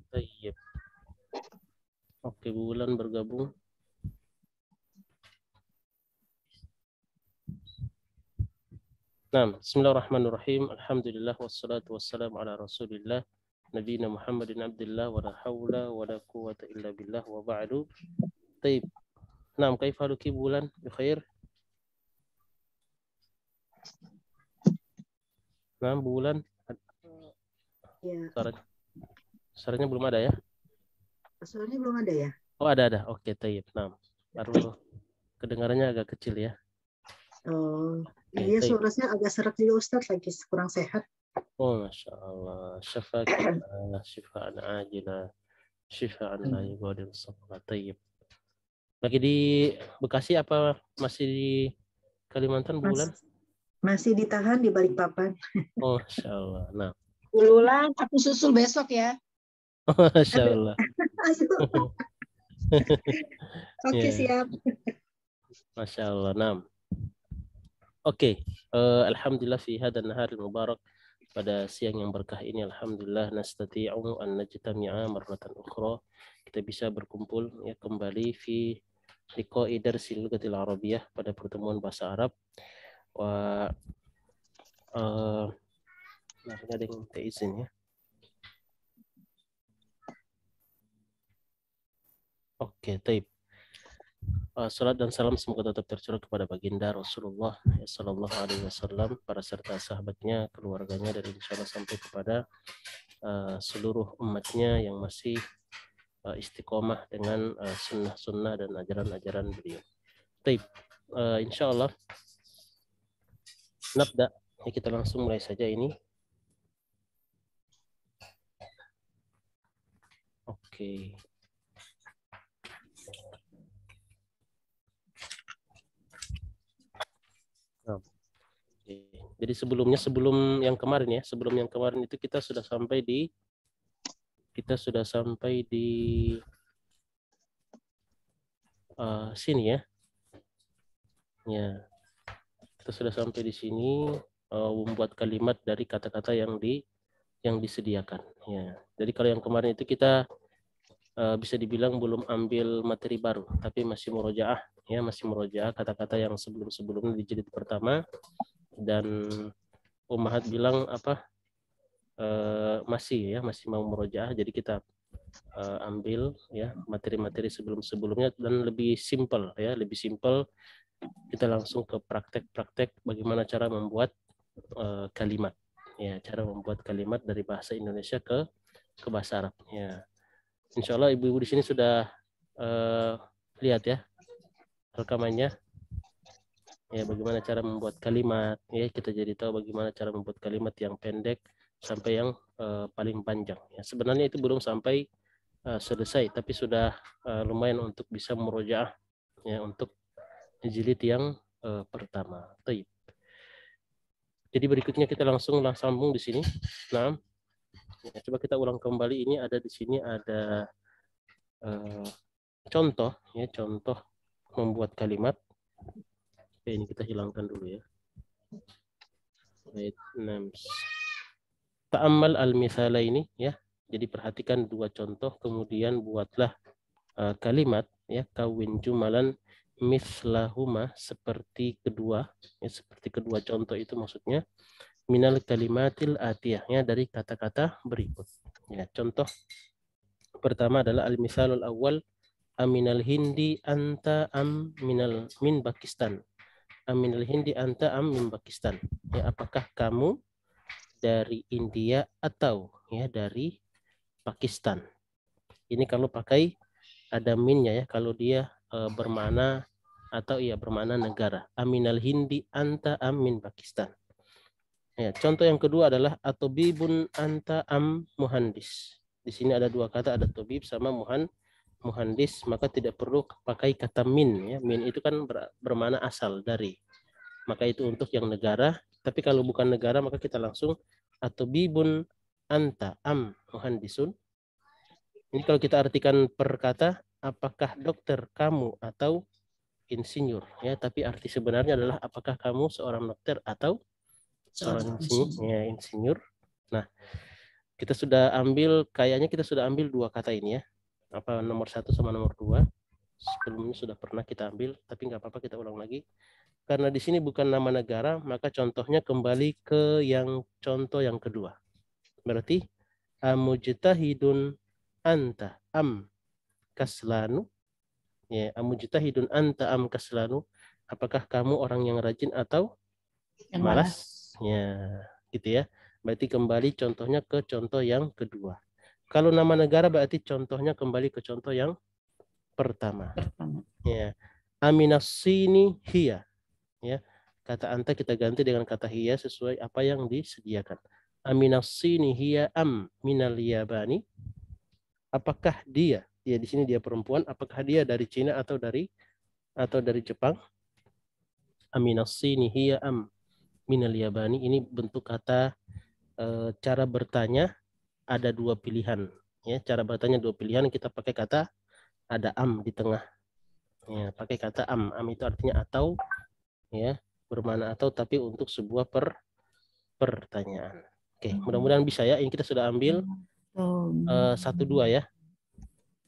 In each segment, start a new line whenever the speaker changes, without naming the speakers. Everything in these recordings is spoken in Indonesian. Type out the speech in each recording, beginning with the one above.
Tayyib. Oke, Bulan bergabung. Nah, bismillahirrahmanirrahim. Alhamdulillah wassalatu wassalamu ala Rasulillah nabiyina Muhammadin abdillah wa la haula wa la quwwata illa billah wa ba'du. Tayyib. Nah, kaifa haluki Bulan? Bikhair? Nah, Bulan.
Ya,
Suaranya belum ada ya?
suaranya belum ada ya?
Oh, ada. Oke, tayyib. Nah, baru kedengarannya agak kecil ya.
Oh,
Oke,
iya
tayyib.
suaranya agak serak juga Ustadz, lagi kurang sehat.
Oh, Masya Allah. Syafakillah, syifaan ajilah, syifaan la yughadiru saqama. Tayyib. Lagi di Bekasi apa masih di Kalimantan, Bulan?
Masih ditahan di Balikpapan.
Oh, Masya Allah. Nah,
Bulan, aku susul besok ya.
Masya Allah.
Oke,
Ya,
siap.
Masya Allah. Nah, oke. Alhamdulillah fi hadan nahar mubarak. Pada siang yang berkah ini, alhamdulillah nastati'u an najtami'a marratan ukhra. Kita bisa berkumpul ya kembali fi liqa'i darsil lughatil arabiyyah pada pertemuan bahasa Arab. Wa ada yang minta izin ya. Oke, taib. Salat dan salam semoga tetap tercurah kepada baginda Rasulullah Sallallahu Alaihi Wasallam, para serta sahabatnya, keluarganya, dan insya Allah sampai kepada seluruh umatnya yang masih istiqomah dengan sunnah-sunnah dan ajaran-ajaran beliau. Taib. Insya Allah nabda, ya, kita langsung mulai saja ini. Oke. Jadi sebelum yang kemarin itu kita sudah sampai di sini ya. Ya, kita sudah sampai di sini membuat kalimat dari kata-kata yang disediakan. Ya, jadi kalau yang kemarin itu kita bisa dibilang belum ambil materi baru, tapi masih murojaah, ya, masih murojaah kata-kata yang sebelum-sebelumnya di jilid pertama. Dan Ummahat bilang apa? Masih mau murojaah, jadi kita ambil ya materi-materi sebelum-sebelumnya dan lebih simpel ya, kita langsung ke praktek-praktek bagaimana cara membuat kalimat ya, cara membuat kalimat dari bahasa Indonesia ke bahasa Arab ya. Insya Allah ibu-ibu di sini sudah lihat ya rekamannya ya, bagaimana cara membuat kalimat ya, kita jadi tahu bagaimana cara membuat kalimat yang pendek sampai yang paling panjang ya. Sebenarnya itu belum sampai selesai, tapi sudah lumayan untuk bisa murojaah ya untuk jilid yang pertama. Taib. Jadi berikutnya kita langsung sambung di sini. Nah, ya, coba kita ulang kembali. Ini ada di sini ada contoh ya, contoh membuat kalimat. Oke, ini kita hilangkan dulu ya. Baik, ta'ammal al-mithala ini ya. Jadi perhatikan dua contoh, kemudian buatlah kalimat ya, kawin jumalan mislahuma, seperti kedua ya, seperti kedua contoh itu, maksudnya minal kalimatil atiyah ya, dari kata-kata berikut ya. Contoh pertama adalah al-mithalul awal, aminal hindi anta am min Pakistan. Aminal hindi anta am min Pakistan ya, apakah kamu dari India atau ya dari Pakistan. Ini kalau pakai ada minnya ya, kalau dia bermakna atau ia bermakna negara. Aminal hindi anta am min Pakistan. Ya, contoh yang kedua adalah atobibun anta am muhandis. Di sini ada dua kata, ada tobib sama muhandis, maka tidak perlu pakai kata min ya. Min itu kan bermakna asal dari. Maka itu untuk yang negara, tapi kalau bukan negara maka kita langsung atobibun anta am muhandisun. Ini kalau kita artikan per kata, apakah dokter kamu atau insinyur ya, tapi arti sebenarnya adalah apakah kamu seorang dokter atau seorang insinyur. Nah, Kita sudah ambil, kayaknya kita sudah ambil dua kata ini ya. Apa nomor 1 sama nomor 2. Sebelumnya sudah pernah kita ambil, tapi nggak apa-apa kita ulang lagi. Karena di sini bukan nama negara, maka contohnya kembali ke yang contoh yang kedua. Berarti amujtahidun anta am kaslanu. Ya, amujtahidun anta am kaslanu. Apakah kamu orang yang rajin atau
Yang
malas? Ya, gitu ya. Berarti kembali contohnya ke contoh yang kedua. Kalau nama negara berarti contohnya kembali ke contoh yang pertama.
pertama.
Ya. Aminasini hiya. Ya. Kata anta kita ganti dengan kata hiya sesuai apa yang disediakan. Aminasini hiya am minal yabani. Apakah dia di sini dia perempuan, apakah dia dari Cina atau dari Jepang? Aminasini hiya am minal yabani, ini bentuk kata cara bertanya ada dua pilihan. Ya, cara bertanya dua pilihan, kita pakai kata ada am di tengah. Ya, pakai kata am. Am itu artinya atau, ya, bermakna atau, tapi untuk sebuah pertanyaan. Oke, mudah-mudahan bisa ya. Ini kita sudah ambil 1-2 ya.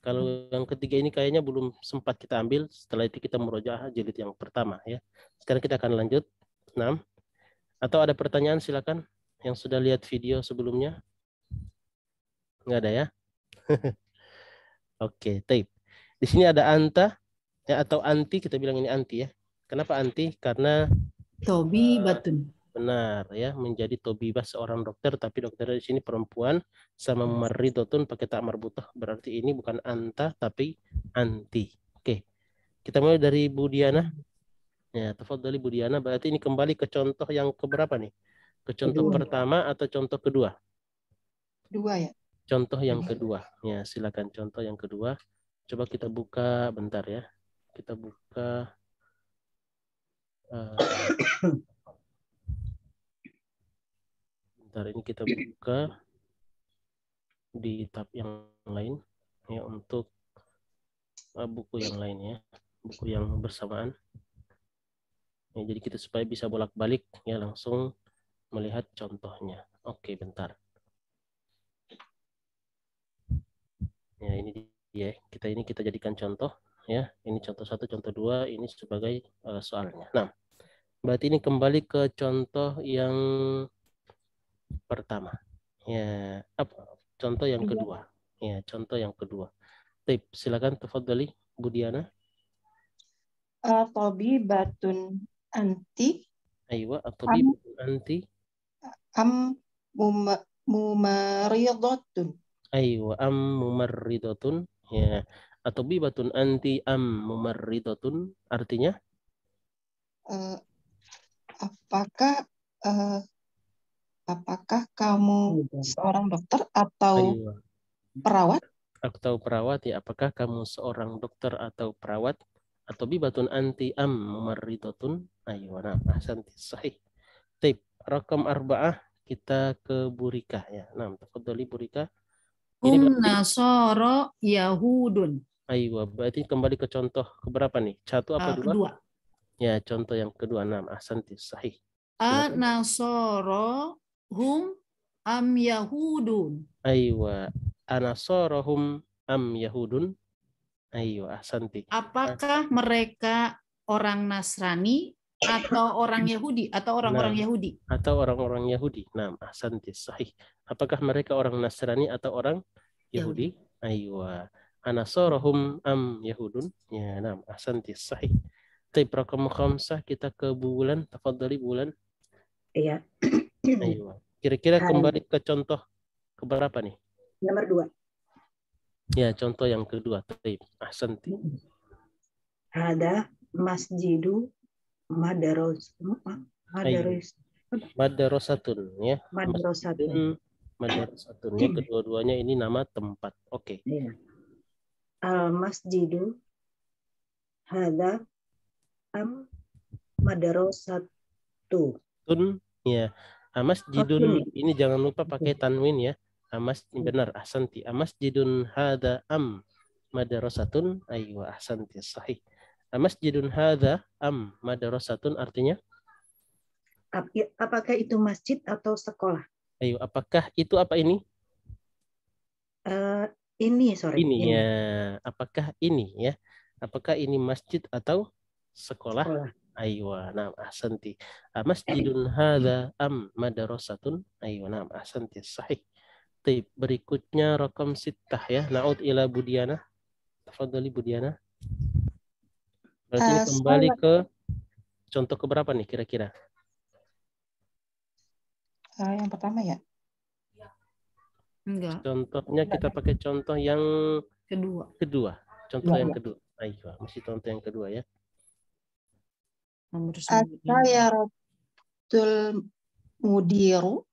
Kalau yang ketiga ini kayaknya belum sempat kita ambil. Setelah itu kita murojaah jilid yang pertama ya. Sekarang kita akan lanjut 6. Atau ada pertanyaan silakan yang sudah lihat video sebelumnya. Nggak ada ya? Oke, tape. Di sini ada anta ya, atau anti, kita bilang ini anti ya. Kenapa anti? Karena
Tobi batun.
benar ya, menjadi tobibah seorang dokter, tapi dokter di sini perempuan, sama maridotun pakai tak marbutah, berarti ini bukan anta tapi anti. Oke. Kita mulai dari Bu Diana. Ya, tafadhali Bu Diana, berarti ini kembali ke contoh yang keberapa nih? Ke contoh
Kedua.
pertama atau contoh kedua?
Dua ya.
Contoh yang kedua. Ya, silakan contoh yang kedua. Coba kita buka bentar ya. Kita buka bentar, ini kita buka di tab yang lain ya, untuk buku yang lain ya, buku yang bersamaan. Ya, jadi kita supaya bisa bolak-balik ya, langsung melihat contohnya. Oke, bentar. Ya, ini dia. Kita jadikan contoh ya. Ini contoh 1, contoh 2, ini sebagai soalnya. Nah, berarti ini kembali ke contoh yang pertama. Ya, contoh yang kedua. Ya, contoh yang kedua. Tip, silakan tafadhali Bu Diana.
Tobi batun anti
Aywa, atau
am
anti.
am mumaridotun.
Aywa, am mumarridotun. Ya, atau bibatun anti am mumarridotun, artinya
Apakah apakah kamu seorang dokter atau
aywa,
perawat?
atau perawat ya, apakah kamu seorang dokter atau perawat? Atau bibatun anti am mumarridotun. Aywa, nah, ahsanti, sahih. Tip, rakam arba'ah, kita ke Burika ya. Nah, tafadhali Burika. Ini
Nasoro Yahudun.
aywa, berarti kembali ke contoh keberapa nih? 1 apa 2?
Kedua.
Ya, contoh yang kedua. 6. Ahsanti, sahih.
Nasoro hum am Yahudun.
Aywa, anasorohum am Yahudun. Aywa, ahsanti.
Apakah mereka orang Nasrani atau orang Yahudi atau orang-orang Yahudi?
Atau orang-orang Yahudi. Nah, ahsanti, sahih. Apakah mereka orang Nasrani atau orang Yahudi? Aywa, anasorohum am Yahudun. Ya, nah, ahsanti, sahih. Tapi rakam khamsah, kita ke bulan. Tafadhali bulan.
Iya.
Aywa. Kira-kira kembali ke contoh keberapa nih?
Nomor 2.
Ya, contoh yang kedua. Taib. Ahsanti.
Ada masjidu
madarosatun ya.
Madarosatun.
Madarosatun ya, kedua-duanya ini nama tempat. Oke.
Iya. Al masjidu hada am madarosatu.
Tun ya. Masjidun ini jangan lupa pakai tanwin ya. Benar, ahsanti. Masjidun hada am madarosatun. Aywa, ahsanti, sahih. Masjidun hada am madarosatun, artinya
Apakah itu masjid atau sekolah?
ayo, apakah itu apa ini?
Ini, sorry.
Ini
Ini.
ya. Apakah ini ya? Apakah ini masjid atau sekolah?
Sekolah.
Aywa, naam ahsanti. Masjidun hadza am madrasatun? Aywa, naam ahsanti. Sahih. Baik, berikutnya rakam sittah ya. Na'ud ila Budiana. Tafadhali Budiana. Berarti ini kembali ke contoh keberapa nih kira-kira?
Yang pertama ya.
Enggak.
Contohnya kita pakai contoh yang
Kedua.
Contoh
Ya,
yang
ya.
kedua. Aywa, masih contoh yang kedua ya.
Nomor 9.
As-sayyaratul mudiru.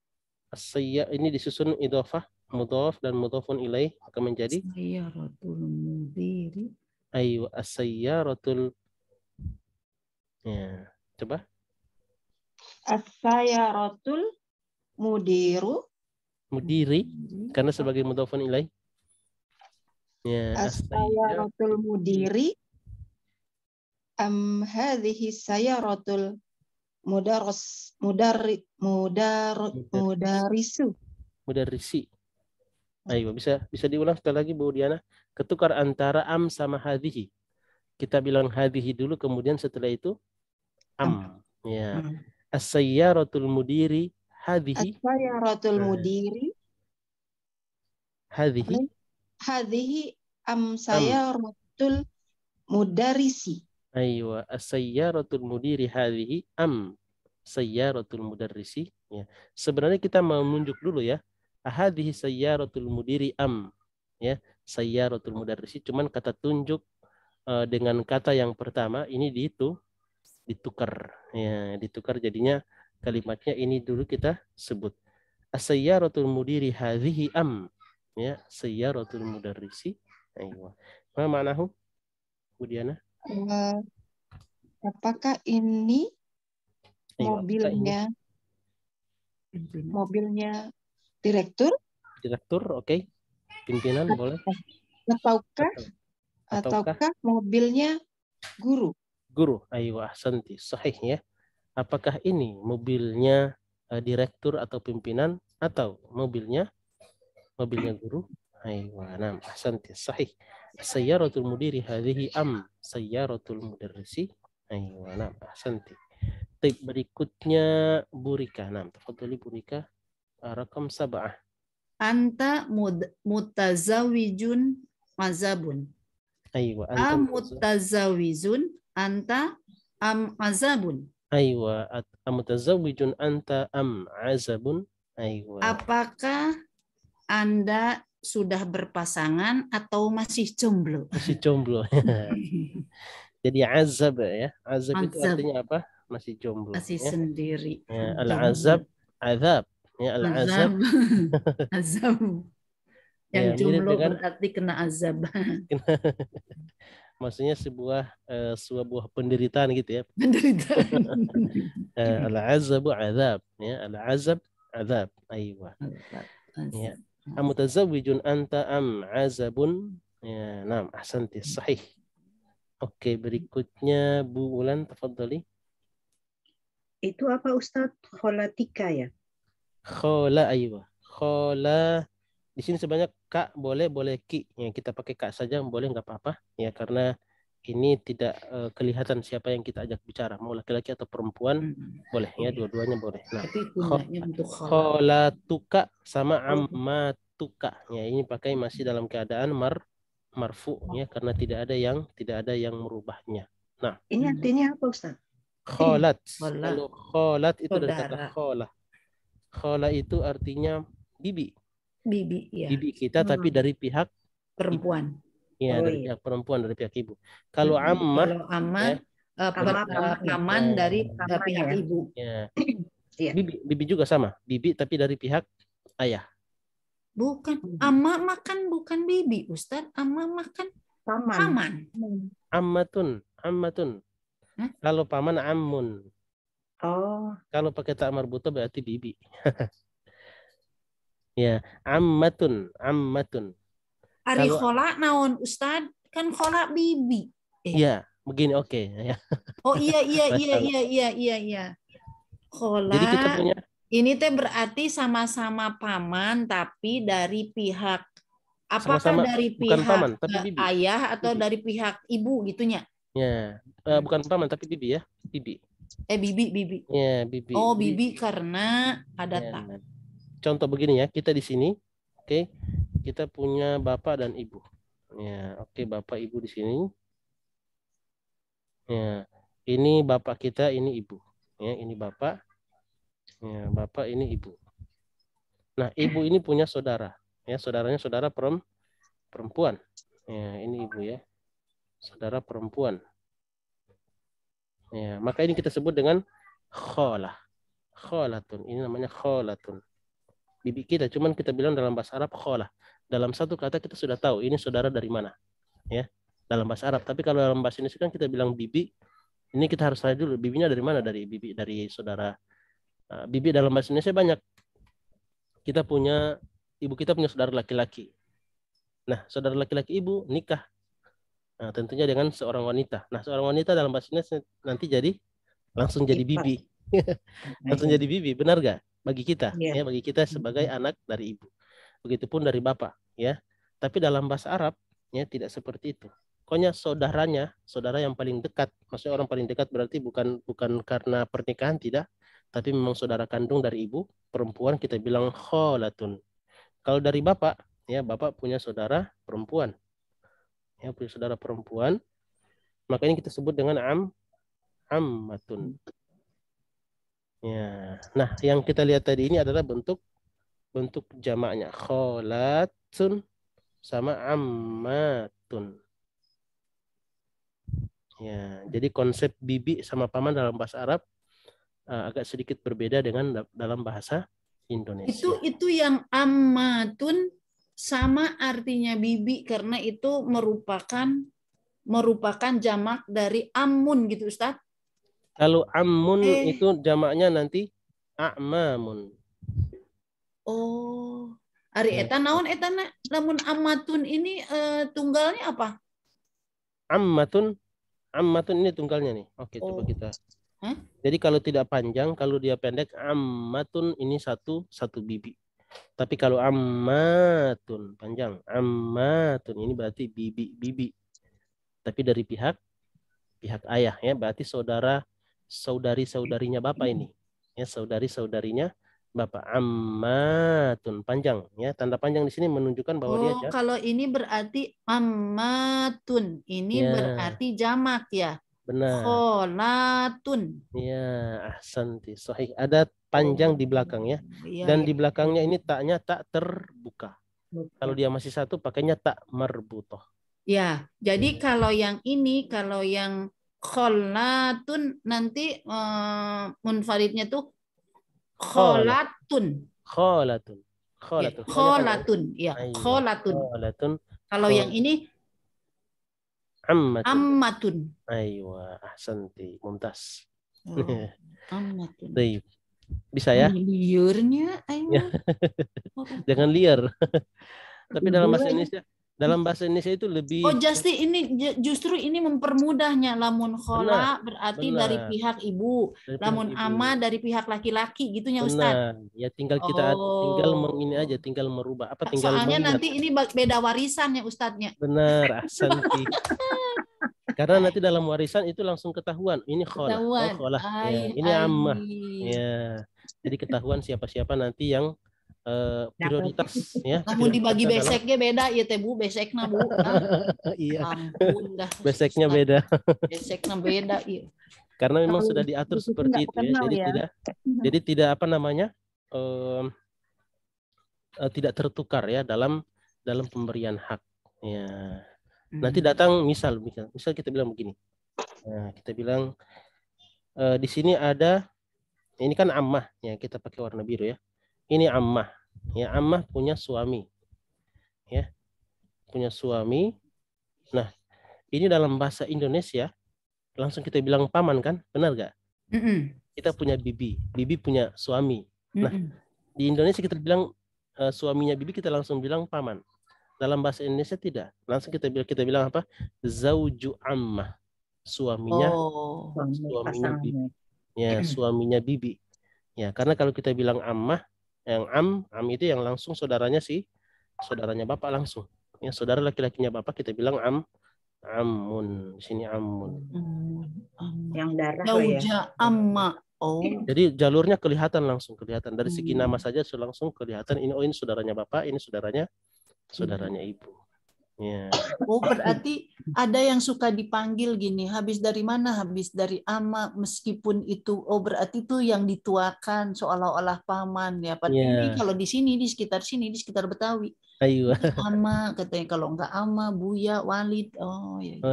Ini disusun idhofah, mudhaf dan mudhafun ilaih akan menjadi
Sayyaratul mudiri.
ayu as-sayyaratul. Ya, coba.
As-sayyaratul mudiru.
Mudiri karena sebagai mudhafun ilaih. Ya,
As-sayyaratul mudiri. Hadhihi sayyaratul mudarisu.
Mudarrisi. Ayo, bisa diulang sekali lagi Bu Diana. Ketukar antara am sama hadhihi. Kita bilang hadhihi dulu, kemudian setelah itu am. Ya. As-sayyaratul mudiri hadhihi.
As-sayyaratul mudiri.
Hadhihi.
Hadhihi am sayyaratul mudarisi.
Aywa, as-sayyaratul mudiri hadhihi am sayyaratul mudarrisi. Ya. Sebenarnya kita mau menunjuk dulu ya. Hadhihi sayyaratul mudiri am. Ya, sayyaratul mudarrisi, cuman kata tunjuk dengan kata yang pertama ini ditukar. Ya, ditukar jadinya kalimatnya ini dulu kita sebut. As-sayyaratul mudiri hadhihi am. Ya, sayyaratul mudarrisi. Aywa. Ma ma'nahu? Bu Diana?
Apakah ini mobilnya direktur?
Direktur, oke. Pimpinan boleh.
Ataukah mobilnya guru?
Guru, ayo ahsanti, sahih ya. Apakah ini mobilnya direktur atau pimpinan atau mobilnya guru? Ayo, nam ahsanti, sahih. Sayyaratul mudiri hadhihi am sayyaratul mudarrisi. Ayo, nam ahsanti. Tip berikutnya Burika. Nam, tafadhali Burika. Rakam 7.
Anta mutazawijun mazabun.
Aywa,
anta mutazawizun anta am azabun.
Aywa, amutazawijun anta am azabun. Aywa.
Apakah Anda sudah berpasangan atau masih jomblo?
Masih jomblo. Jadi azab ya. Azab itu artinya apa? Masih jomblo.
Masih
ya.
sendiri.
Ya, al-azab, azab. Ya, al-azab.
Azab. Yang ya, jomblo dengan, berarti kena azab.
Maksudnya sebuah penderitaan gitu ya.
Penderitaan.
Al-azabu azab. Ya, al-azab azab. Aywa. Ya. Amutazawwijun anta am azabun. Ya, nam, ahsanti, sahih. Oke, berikutnya Bu Ulan, tafadhali.
Itu apa Ustadz? Kholatika ya?
Khola, aywa. Khola. Di sini sebanyak kak boleh ki. Ya, kita pakai kak saja boleh, nggak apa-apa. Ya, karena ini tidak kelihatan siapa yang kita ajak bicara, mau laki-laki atau perempuan, boleh ya, dua-duanya boleh. Nah, kholatuka sama ammatuka. Ya, ini pakai masih dalam keadaan marfu ya, karena tidak ada yang merubahnya. Nah,
ini artinya apa Ustaz?
Kholat. Kalau kholat itu dari kata kholah. Kholah itu artinya bibi.
Bibi ya.
Bibi kita tapi dari pihak
perempuan.
Ya, dari pihak perempuan, dari pihak ibu. Kalau ammah,
paman dari pihak ibu.
Ya. Bibi juga sama, bibi tapi dari pihak ayah.
Bukan, amma makan bukan bibi, Ustaz. Amma makan paman.
Ammatun. Kalau paman ammun.
Oh.
Kalau pakai tak marbuta berarti bibi. Ya, ammatun.
Ari khola naon Ustad, kan khola bibi.
Iya, begini oke. Ya.
Oh iya. Khola.
Jadi kita punya.
Ini teh berarti sama-sama paman tapi dari pihak Apakah
Sama-sama
dari
bukan
pihak
paman tapi bibi.
ayah atau
Bibi.
dari pihak ibu gitunya?
Ya, bukan paman tapi bibi ya, bibi.
Bibi.
Ya, bibi.
Oh,
Jadi,
bibi karena ada
ya.
tak.
Contoh begini ya, kita di sini, oke, kita punya bapak dan ibu. Ya, oke, bapak ibu di sini. Ya, ini bapak kita, ini ibu. Ya, ini bapak. Ya, bapak ini ibu. Nah, ibu ini punya saudara. Ya, saudaranya saudara perempuan. Ya, ini ibu ya. Saudara perempuan. Ya, maka ini kita sebut dengan kholah. Kholatun. Ini namanya kholatun. Bibi kita, cuman kita bilang dalam bahasa Arab kholah. Dalam satu kata kita sudah tahu ini saudara dari mana. Ya, dalam bahasa Arab. Tapi kalau dalam bahasa Indonesia kan kita bilang bibi. Ini kita harus tanya dulu, bibinya dari mana? Dari bibi, dari saudara. Bibi dalam bahasa Indonesia banyak. Kita punya, ibu kita punya saudara laki-laki. Nah, saudara laki-laki ibu nikah. Nah, tentunya dengan seorang wanita. Nah, seorang wanita dalam bahasa Indonesia nanti langsung jadi bibi. Langsung jadi bibi, benar gak? Bagi kita, ya, bagi kita sebagai anak dari ibu. Begitupun dari bapak, ya. Tapi dalam bahasa Arab, ya, tidak seperti itu. Pokoknya saudaranya, saudara yang paling dekat. Maksudnya orang paling dekat berarti bukan karena pernikahan, tidak. Tapi memang saudara kandung dari ibu, perempuan kita bilang kholatun. Kalau dari bapak, ya, bapak punya saudara perempuan. Ya, punya saudara perempuan. Maka ini kita sebut dengan ammatun. Ya. Nah, yang kita lihat tadi ini adalah bentuk jamaknya kholatun sama ammatun. Ya, jadi konsep bibi sama paman dalam bahasa Arab agak sedikit berbeda dengan dalam bahasa Indonesia.
Itu yang ammatun sama artinya bibi karena itu merupakan jamak dari amun gitu Ustaz.
Kalau amun itu jamaknya nanti a'mamun.
Oh, ari eta naon eta namun ammatun ini tunggalnya apa?
Ammatun ini tunggalnya nih. Oke, coba kita. Jadi kalau tidak panjang, kalau dia pendek, ammatun ini satu bibi. Tapi kalau ammatun panjang, ammatun ini berarti bibi. Tapi dari pihak ayah ya, berarti saudarinya bapak ini. Ya, saudarinya bapak. Ammatun panjang ya, tanda panjang di sini menunjukkan bahwa dia
kalau ini berarti ammatun. Ini berarti jamak ya.
Benar.
Kholatun.
Ya, ahsanti. Sahih. Ada panjang di belakang ya. Dan di belakangnya ini taknya tak terbuka. Kalau dia masih satu pakainya tak marbutoh.
Ya, jadi kalau yang ini, kalau yang kholatun nanti munfaridnya tuh kholatun. Ya, kholatun. Kalau yang ini ammatun.
Aywa, ahsanti, mumtaz.
Ammatun.
Bisa ya?
Liarnya,
Jangan liar. Tapi dalam bahasa Indonesia itu lebih.
Oh, justru ini mempermudahnya. Lamun khola berarti dari pihak ibu, lamun ama dari pihak laki-laki, gitunya Ustaz.
Ya tinggal kita tinggal merubah apa? Tinggal
soalnya
mengingat.
Nanti ini beda warisan ya Ustadznya.
Benar, ahsanti. Karena nanti dalam warisan itu langsung ketahuan ini kholah, ya, ini ammah. Ya. Jadi ketahuan siapa-siapa nanti yang prioritas ya.
Namun dibagi beseknya beda ya teh Bu, besekna Bu.
Iya.
Ampun dah.
Beseknya beda.
Besekna beda iya.
Karena memang sudah diatur seperti itu ya. Jadi tidak apa namanya? Tidak tertukar ya dalam pemberian hak. Ya. Nanti datang misal kita bilang begini. Nah, kita bilang di sini ada, ini kan ammah ya, kita pakai warna biru ya. Ini ammah. Ya, ammah punya suami. Ya. Punya suami. Nah, ini dalam bahasa Indonesia langsung kita bilang paman kan? Benar gak? Kita punya bibi. Bibi punya suami. Nah, di Indonesia kita bilang suaminya bibi kita langsung bilang paman. Dalam bahasa Indonesia tidak. Langsung kita bilang apa? Zauju ammah. Suaminya bibi. Ya, suaminya bibi. Ya, karena kalau kita bilang ammah, yang am itu yang langsung saudaranya bapak langsung. Ya, saudara laki-lakinya bapak kita bilang ammun. Di sini ammun.
Yang darah lah ya.
Zauja amma. Oh.
Jadi jalurnya kelihatan dari segi nama saja langsung kelihatan ini saudaranya bapak, ini saudaranya ibu. Ya.
Oh, berarti ada yang suka dipanggil gini, habis dari mana? Habis dari ama, meskipun itu, oh berarti itu yang dituakan seolah-olah paman ya. Ini kalau di sini, di sekitar Betawi.
Ayo.
Ama katanya, kalau enggak ama, buya, walid. Oh ya.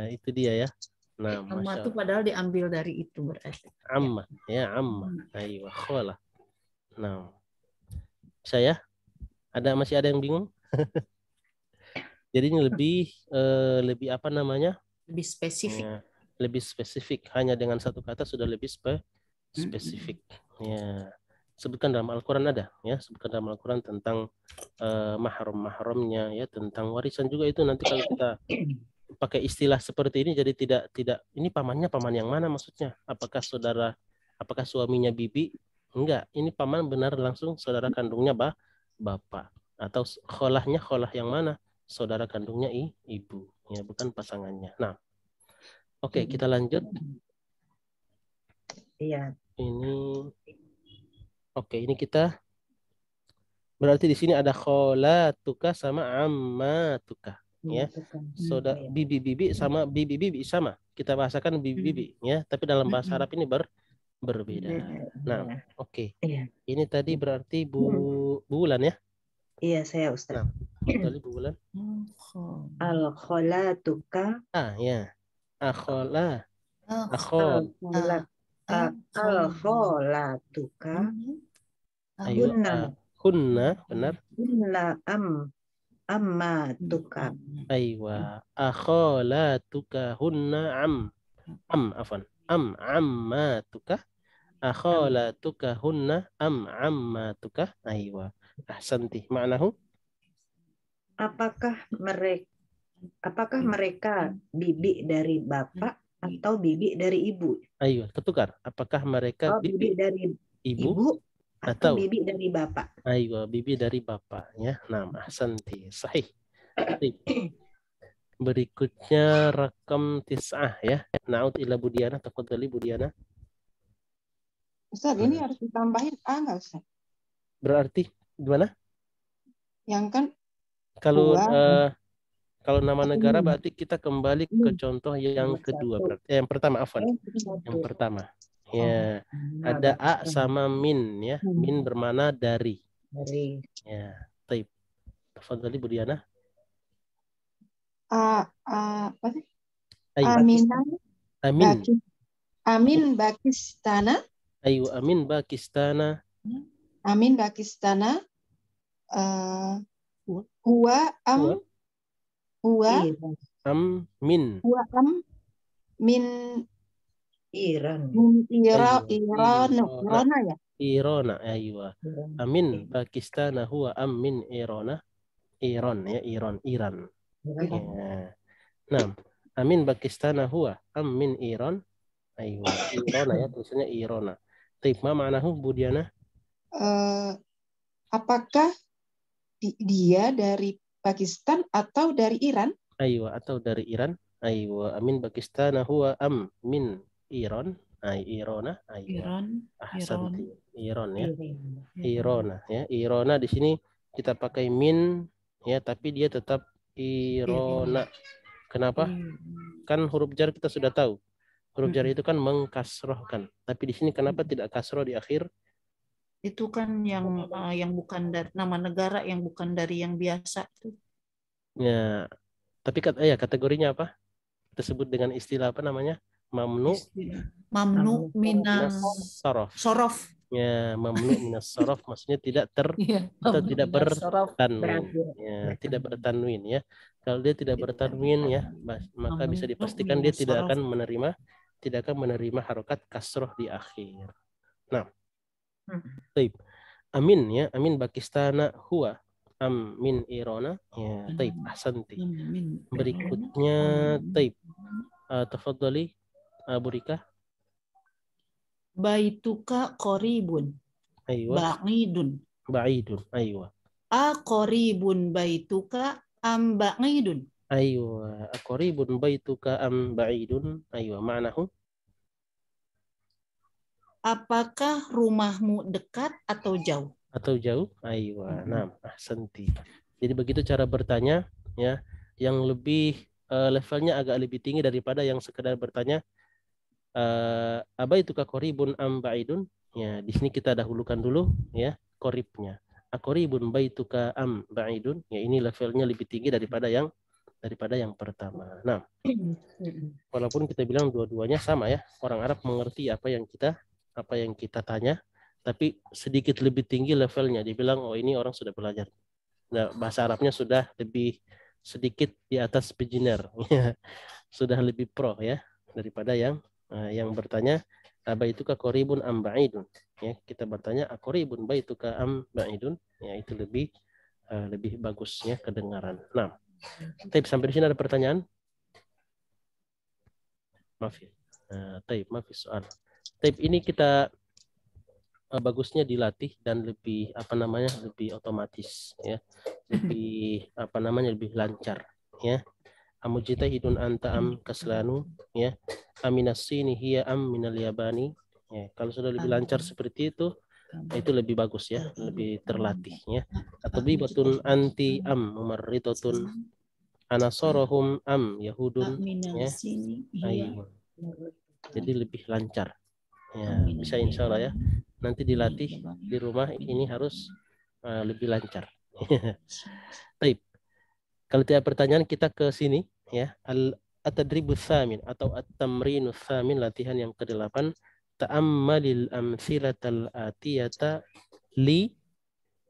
Itu dia ya. Nah,
ama itu padahal diambil dari itu berarti.
Amma, ya amma. Ayo, kholah. Nah, saya masih ada yang bingung? Jadi ini lebih apa namanya?
Lebih spesifik.
Ya, lebih spesifik. Hanya dengan satu kata sudah lebih spesifik. Ya. Sebutkan dalam Al-Quran ada, ya. Sebutkan dalam Al-Quran tentang mahram-mahramnya, ya, tentang warisan juga itu nanti kalau kita pakai istilah seperti ini jadi tidak ini pamannya paman yang mana maksudnya? Apakah suaminya bibi? Enggak, ini paman benar langsung saudara kandungnya bapak atau kholahnya kholah yang mana? Saudara kandungnya ibu, ya, bukan pasangannya. Nah, oke, kita lanjut.
Iya.
Ini kita berarti di sini ada kholatuka sama ammatuka, ya. Saudara bibi-bibi sama bibi-bibi sama. Kita bahasakan bibi-bibi, ya, tapi dalam bahasa Arab ini berbeda. Nah, oke. Ini tadi berarti bulan ya?
Iya, saya Ustaz.
Nah, tadi bulan.
Al-kholatuka.
Ya. Al-kholatuka. Ayo, hunna, benar.
Hunna ammatuka.
Aywa, akholatuka hunna ammatuka. Akholatuka hunna ammatuka. Aywa. Ahsanti. Ma'nahu?
Apakah mereka bibi dari bapak atau bibi dari ibu?
Ayo, ketukar. Apakah mereka
bibi dari ibu atau bibi dari bapak?
Ayo, bibi dari bapak, ya. Nah, ahsanti. Sahih. Berikutnya rakam 9 ya. Na'ud ila Budiana, tafadhali Budiana.
Ustaz, ini harus ditambahin A nggak Ustaz?
Berarti gimana?
Yang kan
kalau nama negara berarti kita kembali ke contoh yang kedua berarti yang pertama yang pertama. Ya, ada a sama min ya. Min bermakna dari. Ya, taib. Tafadhali Budiana.
Apa sih? Amin Bakistana.
Ayo, Amin Bakistana.
Amin Bakistana. Huwa min
Iran.
Irona ya.
Irona, aywa. Amin Pakistan huwa min Irona. Iran ya, Iran. Ya. Nah, amin Pakistan huwa min Iran. Aywa. Irona ya, tulisannya Irona. Taib, ma ma'nahu Budiana?
Apakah dia dari Pakistan atau dari Iran?
Aywa, atau dari Iran. Aywa, amin Pakistan huwa min Iran. Irona.
Iran.
Ahsanti. Iran ya. Irona ya. Irona di sini kita pakai min ya, tapi dia tetap Irona. Kenapa? Kan huruf jar kita sudah tahu. Huruf jar itu kan mengkasrohkan. Tapi di sini kenapa tidak kasroh di akhir?
Itu kan yang bukan dari nama negara, yang bukan dari yang biasa itu.
Ya, tapi kategorinya apa? Kita sebut dengan istilah apa namanya? Mamnu minas sorof. Ya, mamnu minas sorof maksudnya tidak atau tidak bertanwin. Ya, tidak bertanwin ya. Kalau dia tidak bertanwin ya, maka bisa dipastikan dia tidak akan menerima harokat kasroh di akhir. Nah, taib. Amin ya, amin Pakistana huwa min Irona. Ya, taib. Ahsanti. Berikutnya taib. Tafadhali Abu Rika.
Baituka qoribun.
Aywa.
Ba'idun.
Aywa.
A qoribun baituka am ba'idun.
Aywa, aqribun baituka am ba'idun? Aywa, ma'nahu?
Apakah rumahmu dekat atau jauh?
Atau jauh? Aywa, nah, ahsanti. Jadi begitu cara bertanya, ya, yang lebih levelnya agak lebih tinggi daripada yang sekedar bertanya abaituka qaribun am ba'idun? Ya, di sini kita dahulukan dulu ya qaribnya. Aqribun baituka am ba'idun? Ya, ini levelnya lebih tinggi daripada yang pertama. Nah, walaupun kita bilang dua-duanya sama ya, orang Arab mengerti apa yang kita tanya, tapi sedikit lebih tinggi levelnya. Dibilang oh ini orang sudah belajar. Nah, bahasa Arabnya sudah lebih sedikit di atas beginner, sudah lebih pro ya daripada yang bertanya baituka qaribun am ba'idun. Ya, kita bertanya aqribun baituka am ba'idun. Ya, itu lebih bagusnya kedengaran. Nah, sampai di sini ada pertanyaan? Maaf ya. Maaf soal. Ini kita bagusnya dilatih dan lebih lebih otomatis ya. Lebih lancar ya. Amujtahidun anta am kaslanu ya. Aminas-sini hiya am minal yabani. Ya, kalau sudah lebih lancar seperti itu lebih bagus ya, lebih terlatih ya. Atau bibatun anti am mumarritatun anasorohum am yahudun ya. Ayo. Jadi lebih lancar ya, bisa insya Allah ya, nanti dilatih di rumah ini harus lebih lancar. Baik, kalau tidak pertanyaan kita ke sini ya, at-tadribus tsamin atau at-tamrinus tsamin, latihan yang ke-8. Ta'ammalil amsilatal atiyata li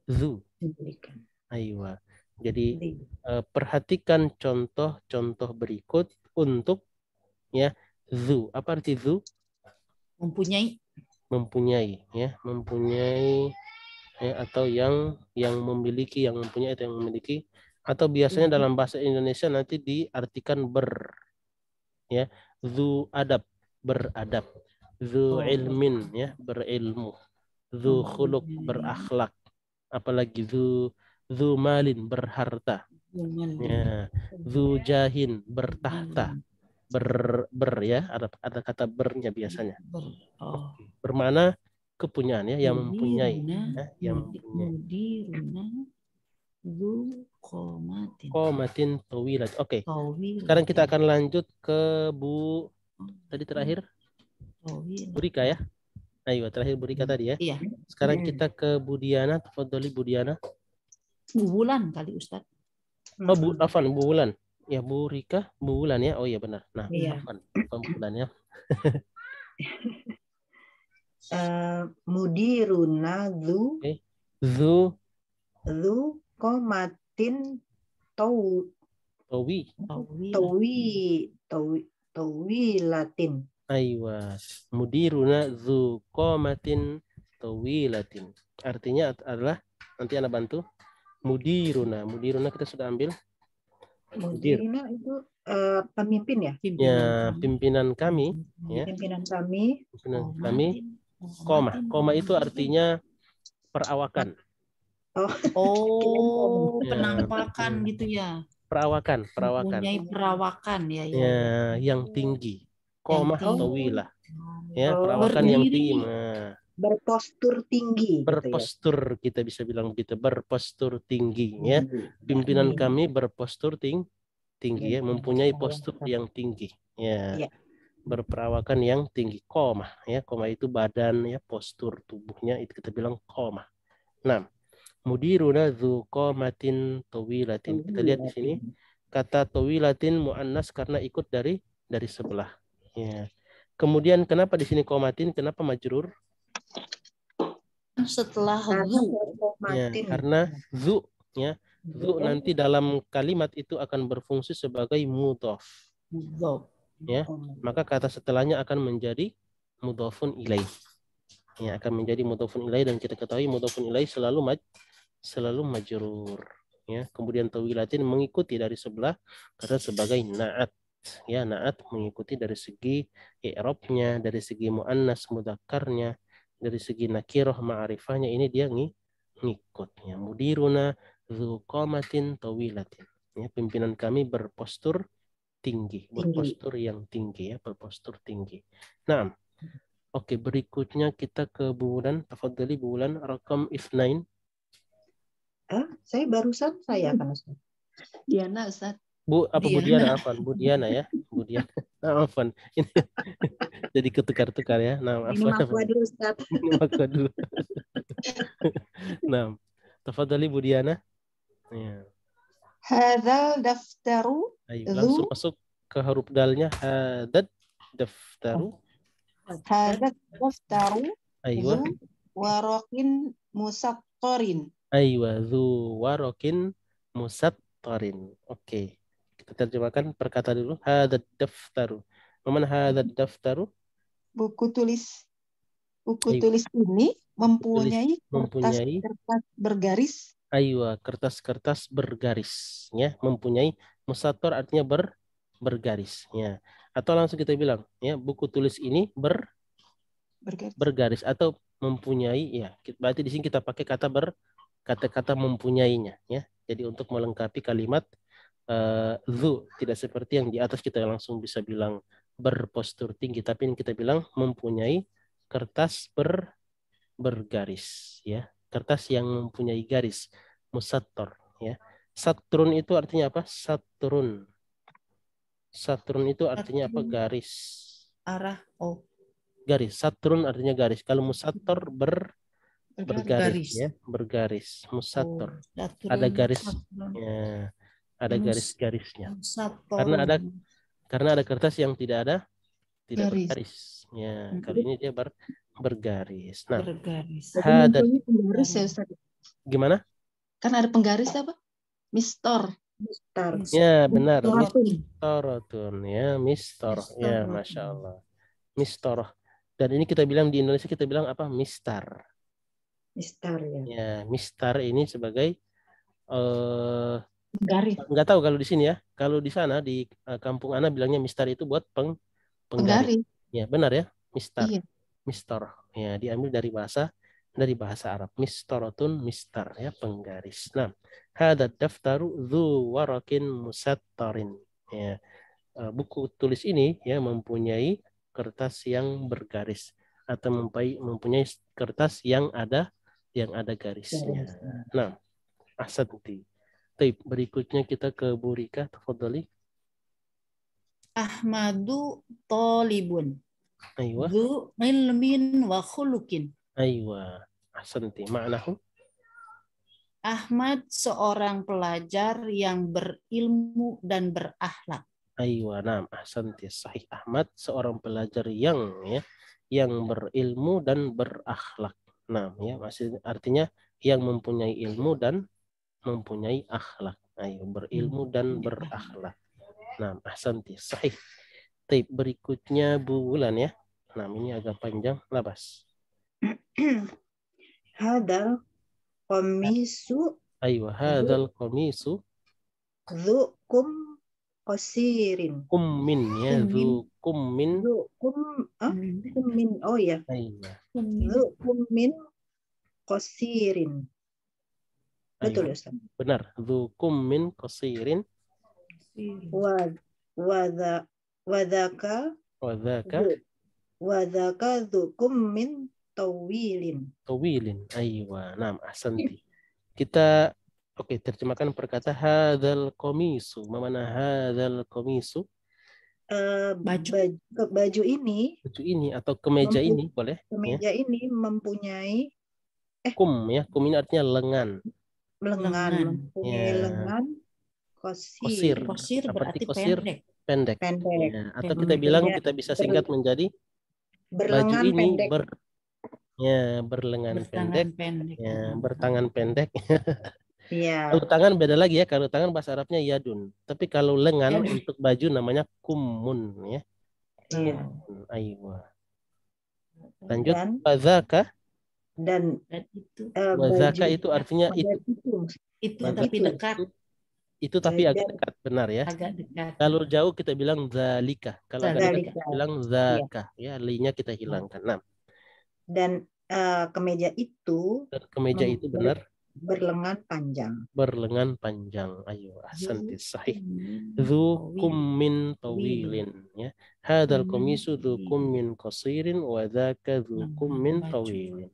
zu. Aywa. Jadi perhatikan contoh-contoh berikut untuk ya zu. Apa arti zu?
Mempunyai
ya, mempunyai ya, atau yang memiliki, yang mempunyai atau yang memiliki, atau biasanya dalam bahasa Indonesia nanti diartikan ya, zu adab, beradab, zu ilmin ya, berilmu, zu khuluq, berakhlak, apalagi zu malin, berharta ya, zu jahin, bertahta, ya, ada kata bernya biasanya. Bermakna kepunyaan ya, yang mempunyai ya, yang mempunyai. Qomatin tawilat. Oke. Sekarang kita akan lanjut ke Bu tadi terakhir. Bu Rika ya. Ayo, terakhir Bu Rika tadi ya.
Iya.
Sekarang kita ke Bu Diana. Tafadhali Bu Diana.
Bu Wulan kali Ustaz.
Oh, Bu Wulan. Ya, Bu Rika, Bu Wulan ya. Oh iya benar. Nah, Afan Bu Wulan ya.
Mudiruna zu komatin tawilatin.
Aywa, mudiruna zu komatin tawilatin. Artinya adalah, nanti Anda bantu. Mudiruna kita sudah ambil.
Mudiruna itu pemimpin ya?
Ya, pimpinan kami. Ya.
Pimpinan kami.
Koma itu artinya perawakan.
Penampakan gitu ya.
Perawakan.
Mempunyai perawakan ya.
Yang tinggi. Koma tawilah. Ya, perawakan yang tinggi.
Berpostur tinggi.
Berpostur, kita bisa bilang begitu, berpostur tinggi ya. Pimpinan kami berpostur tinggi ya, mempunyai postur yang tinggi ya. Berperawakan yang tinggi. Koma ya, koma itu badan ya, postur tubuhnya itu kita bilang koma. Nah, mudiruna dzu qomatin tawilatin. Kita lihat di sini kata tawilatin muannas karena ikut dari sebelah ya. Kemudian kenapa di sini qomatin, kenapa majrur?
Setelah zu
ya, karena zu ya, zu nanti dalam kalimat itu akan berfungsi sebagai mudhof ya, maka kata setelahnya akan menjadi mudhofun ilaih ya, akan menjadi mudhofun ilaih, dan kita ketahui mudhofun ilaih selalu majrur ya. Kemudian tawilatin mengikuti dari sebelah kata sebagai naat ya, naat mengikuti dari segi i'rabnya, dari segi muannas mudzakarnya, dari segi nakirah ma'rifahnya, ini dia ngikut ya. Mudiruna dzu qamatin tawilatin Ya, pimpinan kami berpostur tinggi, berpostur yang tinggi ya, berpostur tinggi. Nah, oke, berikutnya kita ke bulan. Tafadhali bulan rakam Isnain.
Saya barusan saya kan Ustaz.
Diana, Ustaz.
Bu Diana, Afan, Bu Diana ya, Bu Diana. Nah, Afan. Ini jadi ketukar-tukar ya. Nah,
Ini makwa dulu Ustaz.
Ini makwa dulu. Nah, tafadhali Bu Diana. Ya.
Hadzal daftaru
Ayo, langsung
dzu
masuk ke huruf dalnya. Hadad daftaru.
hadzal daftaru
Aywa.
dzu waraqin musattarin.
Aywa, dzu warokin musattarin. Oke. Kita terjemahkan perkata dulu. Hadad daftaru. Mana hadad daftaru?
Buku tulis ini mempunyai
mempunyai
kertas bergaris.
Aywa, kertas-kertas bergaris ya, mempunyai musattor artinya bergaris ya. Atau langsung kita bilang ya, buku tulis ini bergaris atau mempunyai ya. Berarti di sini kita pakai kata-kata mempunyainya ya. Jadi untuk melengkapi kalimat zu, tidak seperti yang di atas kita langsung bisa bilang berpostur tinggi, tapi ini kita bilang mempunyai kertas bergaris ya, kertas yang mempunyai garis, musattor ya. Satrun itu artinya apa? Satrun itu artinya apa? Garis,
Arah
garis. Satrun artinya garis. Kalau musattor bergaris ya, bergaris. Musattor ada garis ya, ada garis-garisnya. Karena ada kertas yang tidak bergaris ya. Kali ini dia bergaris. Nah, ada
penggaris ya, Ustaz.
Gimana?
Kan ada penggaris apa? Mistor.
Ya, benar. Mistorotun ya, mistor. Ya, Masya Allah. Mistor. Dan ini kita bilang di Indonesia kita bilang apa? Mistar.
Mistar ya.
Ya, mistar ini sebagai
Penggaris.
nggak tahu kalau di sini ya. Kalau di sana di kampung Ana bilangnya mistar itu buat penggaris. Ya, benar ya? Mistar.
Iya.
Mistor. Ya, diambil dari bahasa Arab. Mistorotun, mistar ya, penggaris. Nah, hadad daftaru dzu warakin musattarin. Ya, buku tulis ini ya mempunyai kertas yang bergaris atau mempunyai kertas yang ada garisnya. Nah, ahsanti. Baik, berikutnya kita ke Bu Rika, tafadhali.
Ahmadu tolibun.
Aywa.
Dzu ilmin wa khuluqin.
Aywa. Ahsanti. Ma'nahu?
Ahmad seorang pelajar yang berilmu dan berakhlak.
Aywa, nah, ahsanti. Sahih. Ahmad seorang pelajar yang berilmu dan berakhlak. Nah, ya, masih artinya yang mempunyai ilmu dan mempunyai akhlak. Ayo, berilmu dan berakhlak. Nah, ahsanti. Sahih. Baik, berikutnya Bu Wulan ya. Nah, ini agak panjang. Labas.
Hadal komisu.
Aywa, hadal komisu.
Dzu qasirin.
Kummin ya, dzu kummin.
Kummin. Oh ya.
Aywa.
Dzu kummin qasirin. Betul Ustaz.
Benar. Dzu kummin qasirin.
Wadaka dzu kummin tawilin.
Aywa. Nah, ahsanti. Kita terjemahkan perkata hadzal qamisu. Mana hadzal qamisu?
Baju ini
atau kemeja ini boleh?
Kemeja ini mempunyai
kum ya. Kum ini artinya lengan.
Mempunyai lengan kosir.
Kosir berarti
pendek. Ya. Atau kita bilang kita bisa singkat menjadi
berlengan
baju ini
pendek.
Berlengan pendek. Ya, bertangan pendek.
Iya.
Kalau tangan beda lagi ya. Kalau tangan bahasa Arabnya yadun. Tapi kalau lengan untuk baju namanya kummun ya.
Iya.
Aywa. Lanjut. Wazaka.
Dan
wazaka itu artinya
itu tapi dekat.
Itu tapi agak dekat, benar ya.
Agak dekat.
Kalau jauh kita bilang zalika. Kalau agak dekat kita bilang zaka. Ya, linya kita hilangkan. Nah.
Dan kemeja itu
itu benar.
Berlengan panjang.
Berlengan panjang. Ayo, ahsanti, sahih.
Tawil.
Dzu kummin tawilin, ya. Hadzal qamisu dzu kummin qasirin wa dzaka dzu kummin tawilin.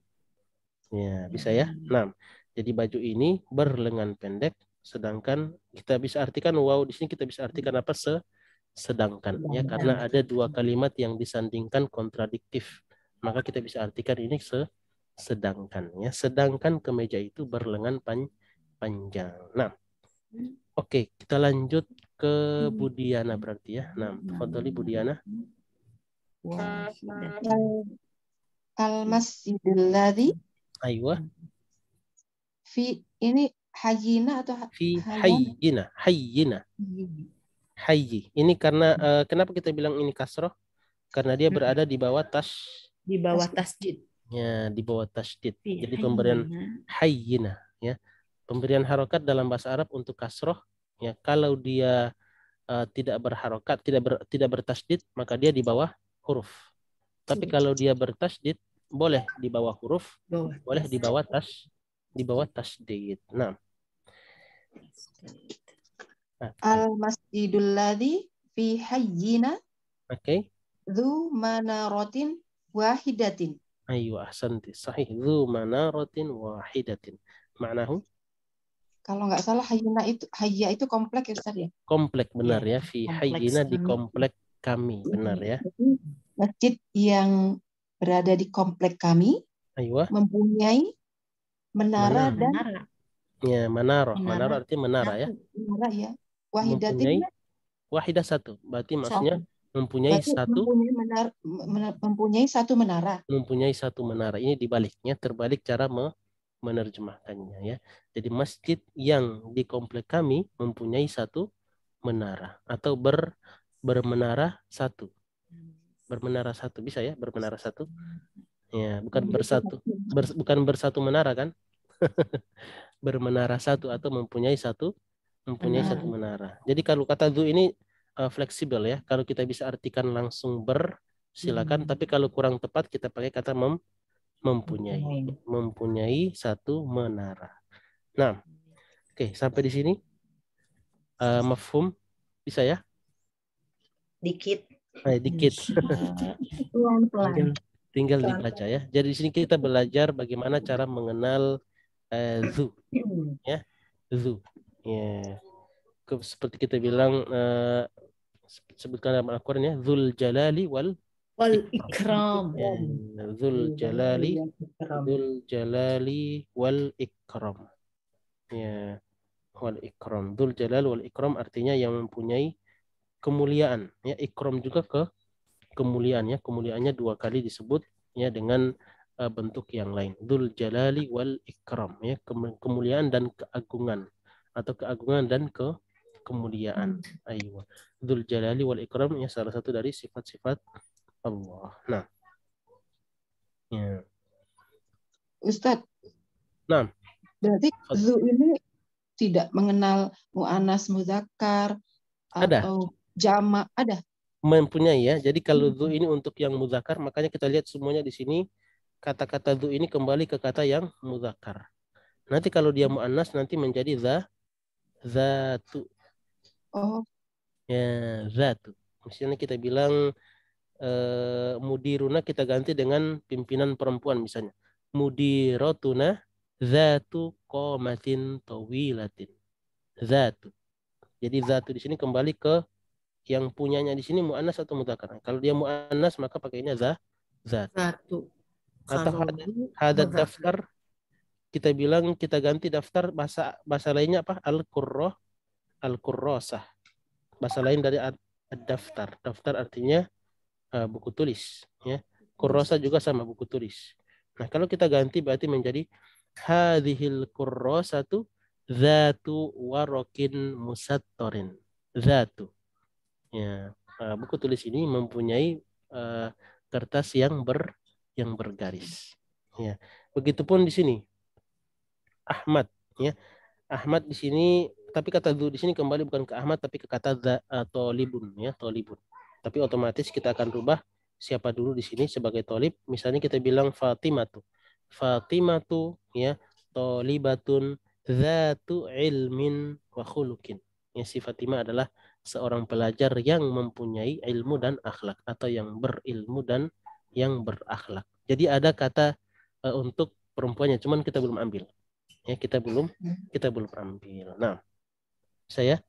Ya, bisa ya. Nah, jadi baju ini berlengan pendek, sedangkan kita bisa artikan wow di sini kita bisa artikan apa? Sedangkan, ya, karena ada dua kalimat yang disandingkan kontradiktif. Maka kita bisa artikan ini sedangkan, ya. Sedangkan kemeja itu berlengan panjang. Nah, oke, kita lanjut ke Budiana berarti ya. Nah, tafadhali Budiana.
Al-masjidul ladzi
Aywa.
fi ini hayyina atau
Fi hayyina. Hayyi. Ini karena kenapa kita bilang ini kasroh? Karena dia berada di bawah
Di bawah tasjid.
ya, di bawah tasydid. Jadi pemberian hayyina, ya. Pemberian harokat dalam bahasa Arab untuk kasroh, ya, kalau dia tidak berharokat, tidak bertasydid, maka dia di bawah huruf. Tapi kalau dia bertasydid, boleh di bawah huruf, boleh di bawah tasydid. Nah,
al-masjidul ladzi fi hayyina
oke.
dzu manaratin wahidatin.
Ayo, ahsanti, sahih. Dzu manaratin wahidatin. Maknahu?
Kalau nggak salah hayya itu komplek ya Ustaz ya.
Komplek, benar ya. Fi hayyina, di komplek kami, benar ya.
Masjid yang berada di komplek kami
Ayo.
mempunyai menara dan
ya, menara artinya menara ya.
Menara ya. Wahidatin
wahidah satu. Berarti maksudnya mempunyai satu menara. Mempunyai satu menara. Ini dibaliknya, terbalik cara menerjemahkannya ya. Jadi masjid yang di komplek kami mempunyai satu menara atau bermenara satu. Bermenara satu bisa ya, bermenara satu. Ya, bukan bersatu menara kan? Bermenara satu atau mempunyai satu menara. Jadi kalau kata dzu ini fleksibel ya. Kalau kita bisa artikan langsung silakan, tapi kalau kurang tepat kita pakai kata mempunyai satu menara. Nah, oke, sampai di sini mafhum bisa ya?
Dikit.
Dikit. Tinggal dibaca ya. Jadi di sini kita belajar bagaimana cara mengenal dzu, ya, dzu. Ya. Seperti kita bilang sebutkan dalam Al-Quran ya, dzul jalali wal
ikram.
Dzul jalali wal ikram. Ya, wal ikram. Dzul jalal wal ikram artinya yang mempunyai kemuliaan. Ya, ikram juga kemuliaan ya. Kemuliaannya dua kali disebut ya dengan bentuk yang lain. Dzul jalali wal ikram ya, kemuliaan dan keagungan atau keagungan dan kemuliaan. Ayo. Dzul jalali wal ikram ya, salah satu dari sifat-sifat Allah. Nah. Ya.
Ustadz.
Nah.
Berarti dzu ini tidak mengenal mu'annas muzakkar atau jamak, ada?
Mempunyai ya. Jadi kalau dzu ini untuk yang muzakkar, makanya kita lihat semuanya di sini kata-kata dzu ini kembali ke kata yang muzakkar. Nanti kalau dia mu'annas nanti menjadi zatu.
Oh.
Ya, zatu. Misalnya kita bilang mudiruna kita ganti dengan pimpinan perempuan misalnya. Mudirotuna zatu qomatin tawilatin. Zatu. Jadi zatu di sini kembali ke yang punyanya di sini mu'annas atau mudzakkar. Kalau dia mu'annas maka pakainya zatu. Atau hadat daftar kita bilang kita ganti daftar bahasa lainnya apa? Al-qurrasah. Bahasa lain dari daftar. Daftar artinya buku tulis ya. Kurrasa juga sama buku tulis. Nah, kalau kita ganti berarti menjadi hadhil kurrasatu zatu warokin musattarin. Zatu. Ya, buku tulis ini mempunyai kertas yang bergaris. Ya. Begitupun di sini. Ahmad ya. Ahmad di sini, tapi kata dzu di sini kembali bukan ke Ahmad tapi ke kata tolibun ya, tolibun. Tapi otomatis kita akan rubah siapa dulu di sini sebagai tolib. Misalnya kita bilang Fatimatu ya, talibatun dzatu ilmin wa khuluqin. Ya, sifat 5 adalah seorang pelajar yang mempunyai ilmu dan akhlak, atau yang berilmu dan yang berakhlak. Jadi ada kata untuk perempuannya, cuman kita belum ambil. Ya, kita belum ambil. Nah, saya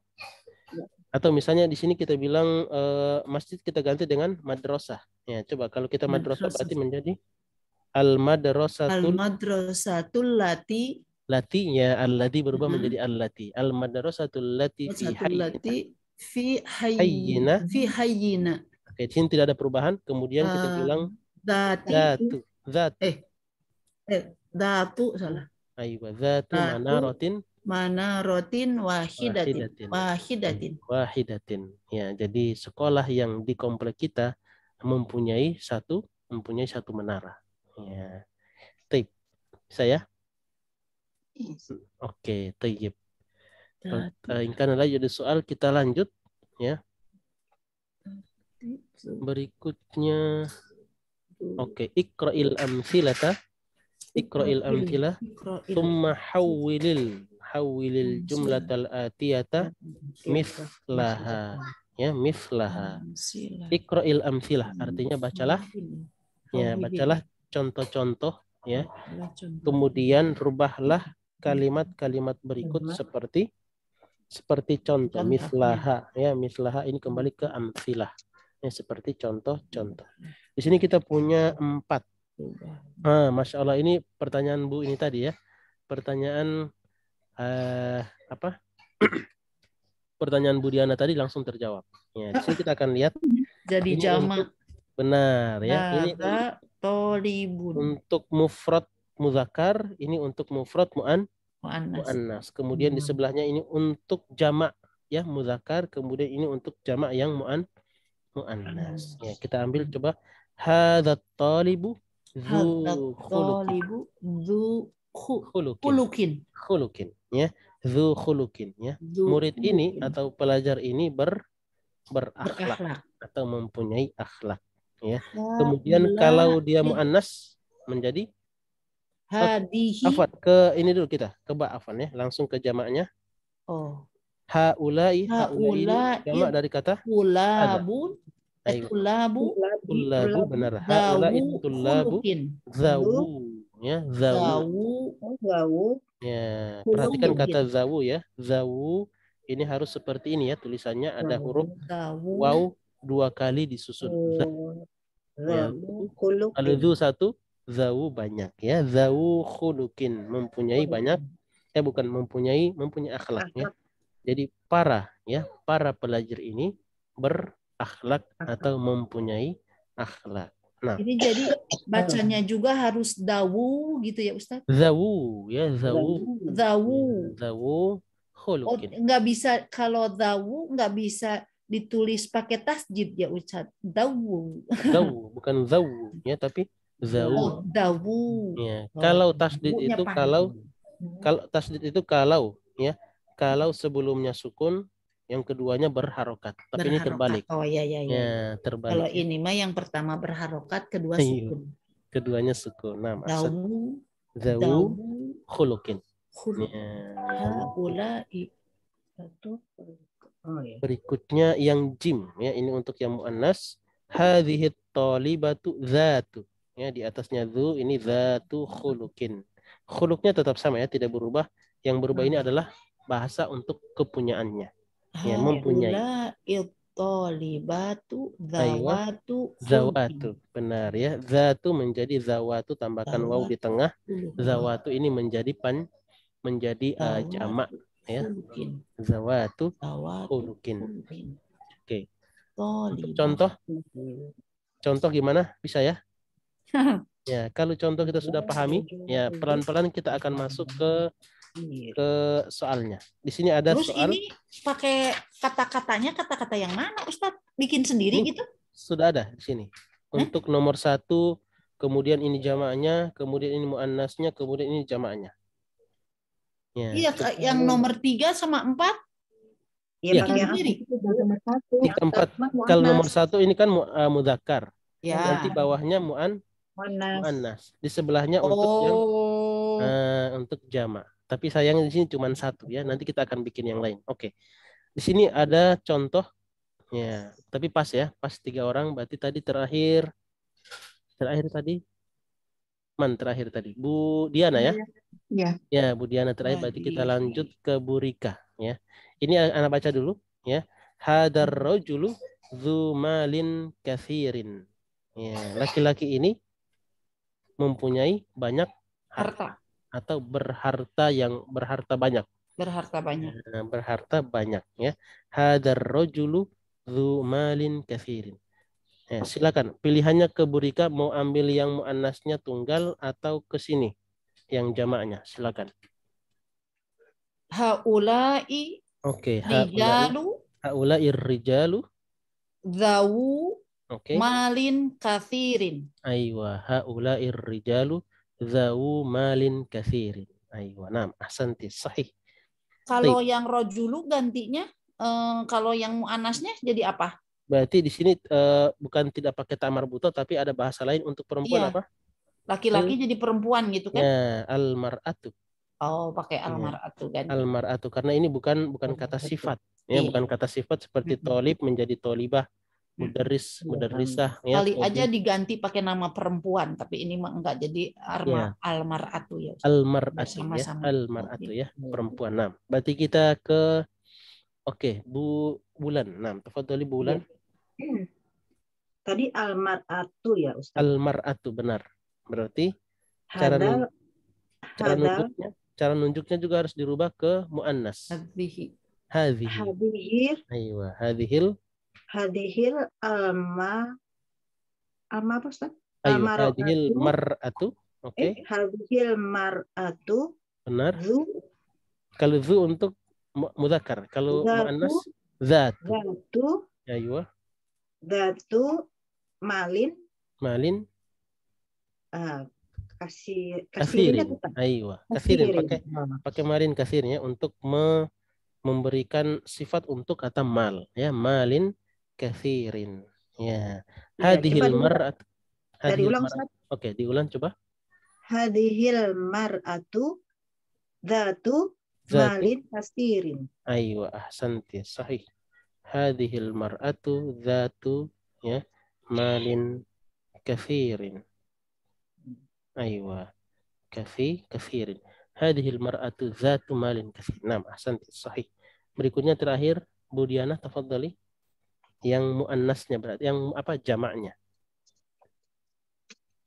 atau misalnya di sini kita bilang masjid kita ganti dengan madrasah. Ya, coba kalau kita madrasah berarti menjadi al-madrasatul
lati
ya, allati berubah menjadi allati. Al-madrasatul lati fi hayyina. Oke, di sini tidak ada perubahan. Kemudian kita bilang
datu salah.
Aywa, dzatu manaratin wahidatin. Ya, jadi sekolah yang di komplek kita mempunyai satu menara. Ya. Taib. Saya? Oke, taib. In kana la yujadu soal, kita lanjut ya. Berikutnya oke, iqra'il amthilata. Iqra'il amthilah thumma hawwilil jumlatal atiyata mithlaha. Ya, mithlaha. Iqra'il amthilah artinya bacalah contoh-contoh ya. Kemudian rubahlah kalimat-kalimat berikut seperti contoh. Mithlaha ya, mithlaha ini kembali ke amthilah. Ya, seperti contoh-contoh. Di sini kita punya 4. Masya Allah, ini pertanyaan Bu ini tadi ya. Pertanyaan pertanyaan Bu Diana tadi langsung terjawab. Ya, di sini kita akan lihat.
Jadi jamak.
Benar ya. Ini untuk mufrad muzakkar, ini untuk mufrad muannas. Kemudian di sebelahnya ini untuk jamak ya muzakkar, kemudian ini untuk jamak yang muannas. Ya, kita ambil coba hadzat talibu dzu khuluqin ya, dzu khuluqin ya. Murid ini atau pelajar ini berakhlak atau mempunyai akhlak ya. Kemudian kalau dia muannas menjadi hadihi. Afwan, ke ini dulu kita ke afwan ya, langsung ke jamaknya. Haulai jamak dari kata tulabun. Tullabu benar. Haulai tullabu zawu ya, zawu. Ya, perhatikan kata zawu ya. Zawu ini harus seperti ini ya, tulisannya ada huruf waw 2 kali disusun. Ya. Kalau zu satu, zawu banyak ya. Zawu khuluqin mempunyai banyak, bukan mempunyai akhlak ya. Jadi para pelajar ini berakhlak atau mempunyai akhlak. Nah,
ini jadi bacanya juga harus dawu gitu ya Ustaz?
Zawu ya, zawu khuluqin.
Nggak bisa, kalau dawu nggak bisa ditulis pakai tasjid ya Ustaz. Dawu
bukan zawu ya, tapi zawu.
Dawu.
Ya, kalau tasdid itu kalau sebelumnya sukun, yang keduanya berharokat. Tapi ini terbalik.
Ya, terbalik. Kalau ini mah yang pertama berharokat, kedua sukun.
Keduanya sukun. Nah, zawu khuluqin. Berikutnya yang jim ya, ini untuk yang muannas. Hadhihi talibatu dzatu. Ya, di atasnya dzu, ini dzatu khuluqin. Khuluqnya tetap sama ya, tidak berubah. Yang berubah ini adalah bahasa untuk kepunyaannya. Ya, mempunyai.
Talibatu
zawatu. Benar ya. Zatu menjadi zawatu, tambahkan waw di tengah. Zawatu ini menjadi jamak ya. Zawatu khuluqin. Oke. Untuk contoh gimana? Bisa ya? Ya, kalau contoh kita sudah pahami, ya pelan-pelan kita akan masuk ke soalnya. Di sini ada
terus
soal.
Ini pakai kata-kata yang mana Ustadz? Bikin sendiri
ini
gitu?
Sudah ada di sini. Untuk nomor 1, kemudian ini jamaknya, kemudian ini muannasnya, kemudian ini jamaknya. Ya.
Iya, yang nomor 3 sama 4.
Iya,
sendiri.
Keempat. Kalau nomor 1 ini kan mudzakkar.
Ya.
Nanti bawahnya muannas. Di sebelahnya untuk yang untuk jamak. Tapi sayangnya di sini cuma satu ya. Nanti kita akan bikin yang lain. Oke. Di sini ada contohnya. Tapi pas ya, pas 3 orang. Berarti tadi terakhir tadi. Terakhir tadi Bu Diana ya.
Ya.
Ya, Bu Diana terakhir. Berarti kita lanjut ke Bu Rika ya. Ini anak baca dulu ya. Hadar rajulu dzu malin katsirin. Ya, laki-laki ini mempunyai banyak harta atau berharta banyak.
Berharta banyak.
Nah, berharta banyak ya. Hadar rajulu dzu malin katsirin. Ya, silakan pilihannya ke Bu Rika, mau ambil yang muannasnya tunggal atau ke sini yang jamaknya, silakan.
Haulai
Oke,
rijalu
haulai rijalu
zawu
oke.
malin katsirin.
Aywa, haulai rijalu zawu malin katsirin. Aywa, nam, ahsanti, sahih.
Kalau yang rojulu gantinya, kalau yang muannasnya jadi apa?
Berarti di sini bukan tidak pakai ta marbuto, tapi ada bahasa lain untuk perempuan apa?
Laki-laki jadi perempuan gitu kan?
Ya, al-mar'atu.
Oh, pakai al-mar'atu kan.
Al-mar'atu karena ini bukan kata sifat. Ya, bukan kata sifat seperti tolib menjadi tolibah, mudarrisah ya.
Kali aja diganti pakai nama perempuan, tapi ini mah enggak, jadi al-mar'atu ya.
Al-mar'atu ya, al-mar'atu ya, perempuan. Nah, berarti kita ke Bu Bulan. Nah, tafadhali Bu Bulan.
Tadi al-mar'atu ya, Ustaz.
Al-mar'atu benar. Berarti cara nunjuknya juga harus dirubah ke muannas. Hadhihi. Aywa, hadhil alma apa, Ustaz? Hadhil mar'atu. Oke. Hadhil mar'atu. Benar. Kalau zu untuk mudzakkar, kalau muannas zatu. Aywa. Zatu malin kasirin. Aywa, kasirin pakai malin kasirnya untuk memberikan sifat untuk kata mal ya, malin kasirin ya. Hadhil mar'at. Oke, diulang coba. Hadhil mar'atu zatu malin kasirin. Aywa, ahsanti, sahih. Hadhil mar'atu zatu ya malin kasirin. Aywa, kasirin. Hadhil mar'atu zatu malin katsir. Naam, ahsanti, sahih. Berikutnya terakhir Bu Diana, tafadhali. Yang muannasnya berarti yang apa jamaknya?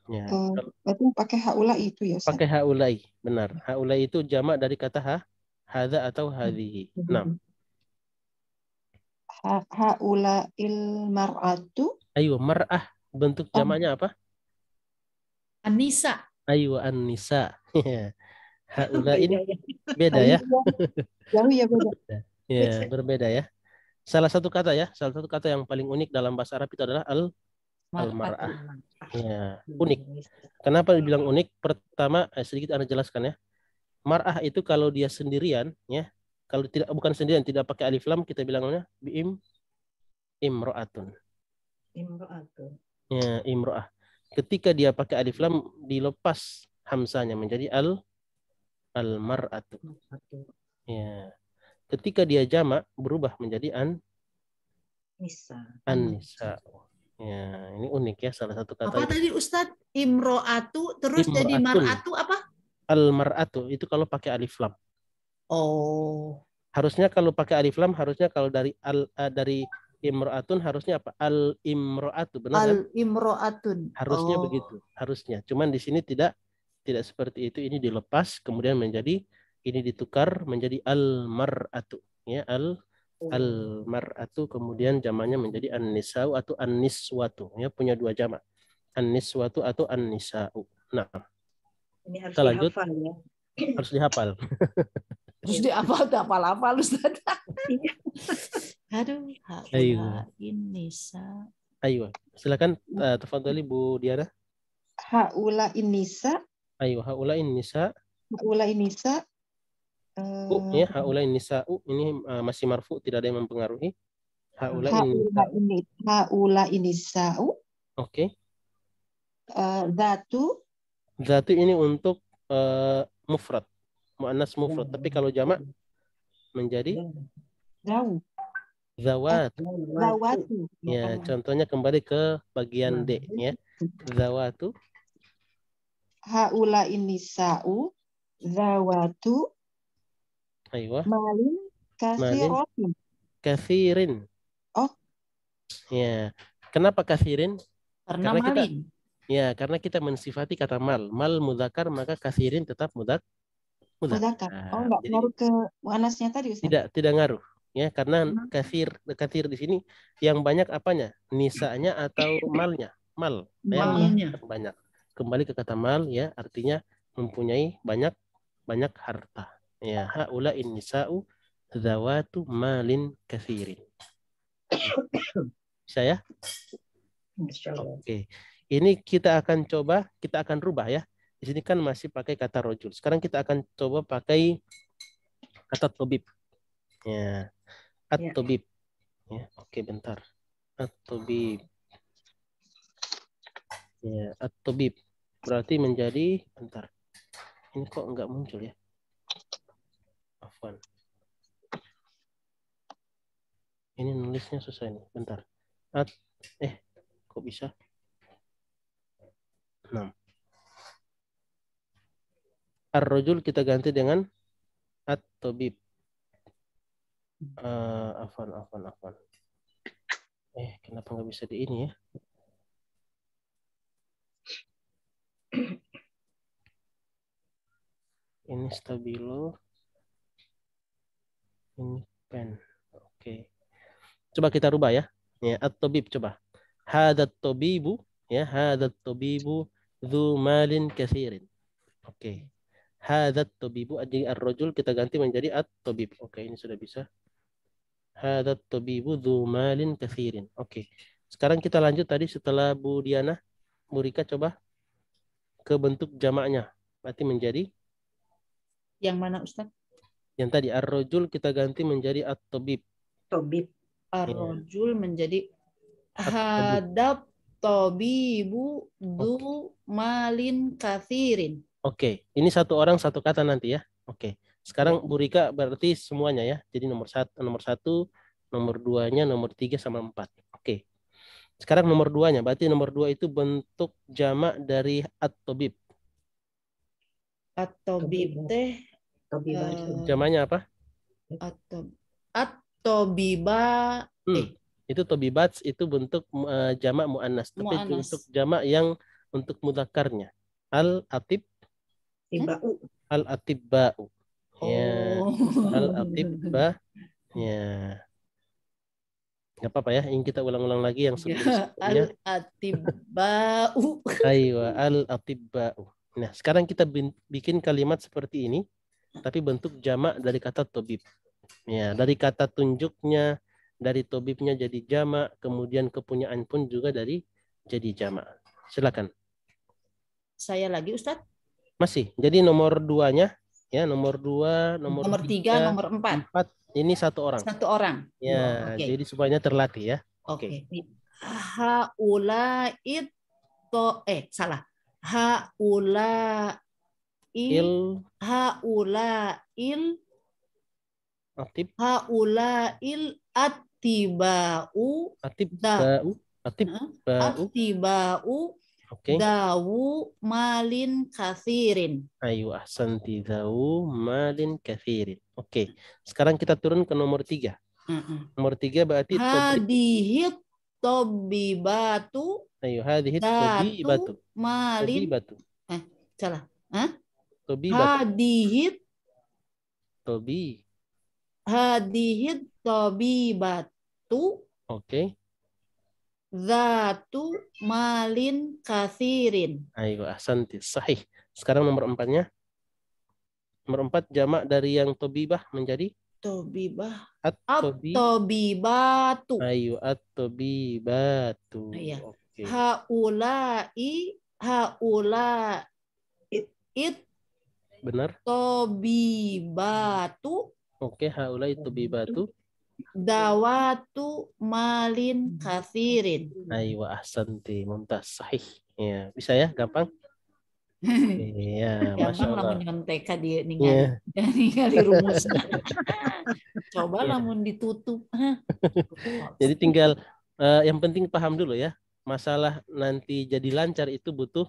Ya.
Berarti pakai haulai itu ya, Ustaz?
Pakai haulai, benar. Haulai itu jamak dari kata hadza atau hadhihi. Naam.
Haulail mar'atu.
Ayo, mar'ah bentuk jamaknya apa?
An-nisa.
Ayo, an-nisa. Haula ini beda ya?
Jauh ya beda.
Ya, berbeda ya. Salah satu kata yang paling unik dalam bahasa Arab itu adalah al-mar'ah. Ya, unik. Kenapa dibilang unik? Pertama, sedikit Anda jelaskan ya. Mar'ah itu kalau dia sendirian ya, kalau bukan sendirian, tidak pakai alif lam, kita bilangnya imro'atun. Ya, imro'ah. Ketika dia pakai alif lam, dilepas hamzahnya menjadi al-mar'atu. Ya. Ketika dia jamak, berubah menjadi an-nisa. Ya, ini unik ya, salah satu kata.
Apa tadi Ustadz? Imro'atu terus jadi mar'atu apa?
Al-mar'atu itu kalau pakai alif lam.
Oh.
Harusnya kalau pakai alif lam, harusnya kalau dari imro'atun harusnya apa? Al-imro'atu, benar kan?
Al-imro'atun.
Harusnya begitu, harusnya. Cuman di sini tidak seperti itu. Ini dilepas, kemudian ini ditukar menjadi al-mar'atu. Ya, al-mar'atu, kemudian jamaknya menjadi an-nisa'u atau an-niswatu. Ya, punya dua jamak. An-niswatu atau an-nisa'u. Nah,
ini harus
kita lanjut.
Dihafal, ya.
Harus dihafal.
Terus dihafal Ustaz. Aduh, nisa.
Ayo, silakan tafadhali Bu Diana.
Haula nisa.
Ayo, haula nisa.
Haula nisa.
Ya, haula nisa'u ini masih marfu, tidak ada yang mempengaruhi. Haula
nisa'u.
Oke.
Zatu
Zatu ini untuk mufrad. Muannas mufrad. Tapi kalau jamak menjadi
Zaw.
zawat.
Zawatu.
Ya, contohnya kembali ke bagian D ya. Zawatu.
Haula nisa'u zawatu
Aywa.
malin katsiratin.
Kathirin.
Oh.
Ya. Kenapa kathirin?
Karena
Karena kita
malin.
Ya, karena kita mensifati kata mal. Mal mudzakkar, maka kathirin tetap mudzakkar.
Muzakkar. Oh, enggak
Jadi
ngaruh ke muannasnya tadi, Ustaz?
tidak ngaruh ya, karena kathir di sini yang banyak apanya? Nisanya atau malnya? Mal. Ya,
Malnya.
banyak. Kembali ke kata mal ya, artinya mempunyai banyak harta. Ya, haula nisa'u zawatu malin kathirin. Bisa ya? Oke. Ini kita akan rubah ya. Di sini kan masih pakai kata rojul. Sekarang kita akan coba pakai kata tobib. Ya, at-tobib. Ya, oke, bentar. At-tobib. Ya, at-tobib. Berarti menjadi, bentar. Ini kok enggak muncul ya? Afwan. Ini nulisnya susah ini. Bentar. Kok bisa? 6. Ar-rojul kita ganti dengan at-tobib. Afwan. Kenapa nggak bisa di ini ya? Ini stabilo. Ini pen. Oke. Coba kita rubah ya. Ya, at-tabib coba. Hadat tabibu ya, hadat tabibu dzu malin katsirin. Oke. Hadat tabibu jadi ar-rajul kita ganti menjadi at-tabib. Oke, ini sudah bisa. Hadat tabibu dzu malin katsirin. Oke. Sekarang kita lanjut tadi setelah Bu Diana, Bu Rika coba ke bentuk jamaknya. Berarti menjadi
Yang mana, Ustaz?
yang tadi ar-rajul kita ganti menjadi at-tabib.
Tobib.
Ar-rajul menjadi hadap tabibu du malin kathirin.
Oke, ini satu orang satu kata nanti ya. Oke. Sekarang Bu Rika berarti semuanya ya. Jadi nomor satu, nomor 2-nya, nomor 3 sama 4. Oke. Sekarang nomor 2-nya. Berarti nomor 2 itu bentuk jamak dari at-tabib.
At-tabib teh
Jamaknya apa?
at-tabiba
Itu tabibats itu bentuk jamak muannas, tapi untuk jamak yang untuk mudzakarnya. Al-atib al-atibba'u. Ya. Al-atibba. Ya. Enggak apa-apa ya. Ini kita ulang-ulang lagi yang sebelumnya.
Al-atibba'u.
Aywa, al-atibba'u. Nah, sekarang kita bikin kalimat seperti ini, tapi bentuk jamak dari kata tabib. Ya, dari kata tunjuknya, dari tabibnya jadi jamak, kemudian kepunyaan pun juga dari jadi jamak. Silakan.
Saya lagi, Ustadz?
Masih. Jadi nomor 2-nya ya, nomor 2, nomor
3, nomor 4.
Ini satu orang.
Satu orang.
Ya, jadi supaya terlatih ya.
Oke. Haula'id salah. Haula'il attiba'u dawu malin kathirin.
Ayo ahsanti dawu malin kathirin. Oke. Sekarang kita turun ke nomor 3. Nomor 3 berarti
hadihit tobibatu.
Ayo hadihit tobibatu.
Malin.
Tobibatu.
Salah. Hadihit tobibatu.
Oke.
Zatu malin kathirin.
Ayo ahsanti. Sahih. Sekarang nomor 4-nya. Nomor 4 jamak dari yang tobibah menjadi
tobibah.
At-tobibatu. Ayo at-tobibatu.
Iya.
Oke.
Haulai
benar.
Tobibatu.
Oke, haulai tobibatu.
Dawatu malin kathirin.
Ayo ahsanti, mumtaz, sahih. Ya, bisa ya, gampang. Iya, Masya
Gampang
Allah.
lamun nyontek dia
Iya.
ningali rumusna. Coba
Iya.
lamun ditutup.
Jadi tinggal yang penting paham dulu ya. Masalah nanti jadi lancar itu butuh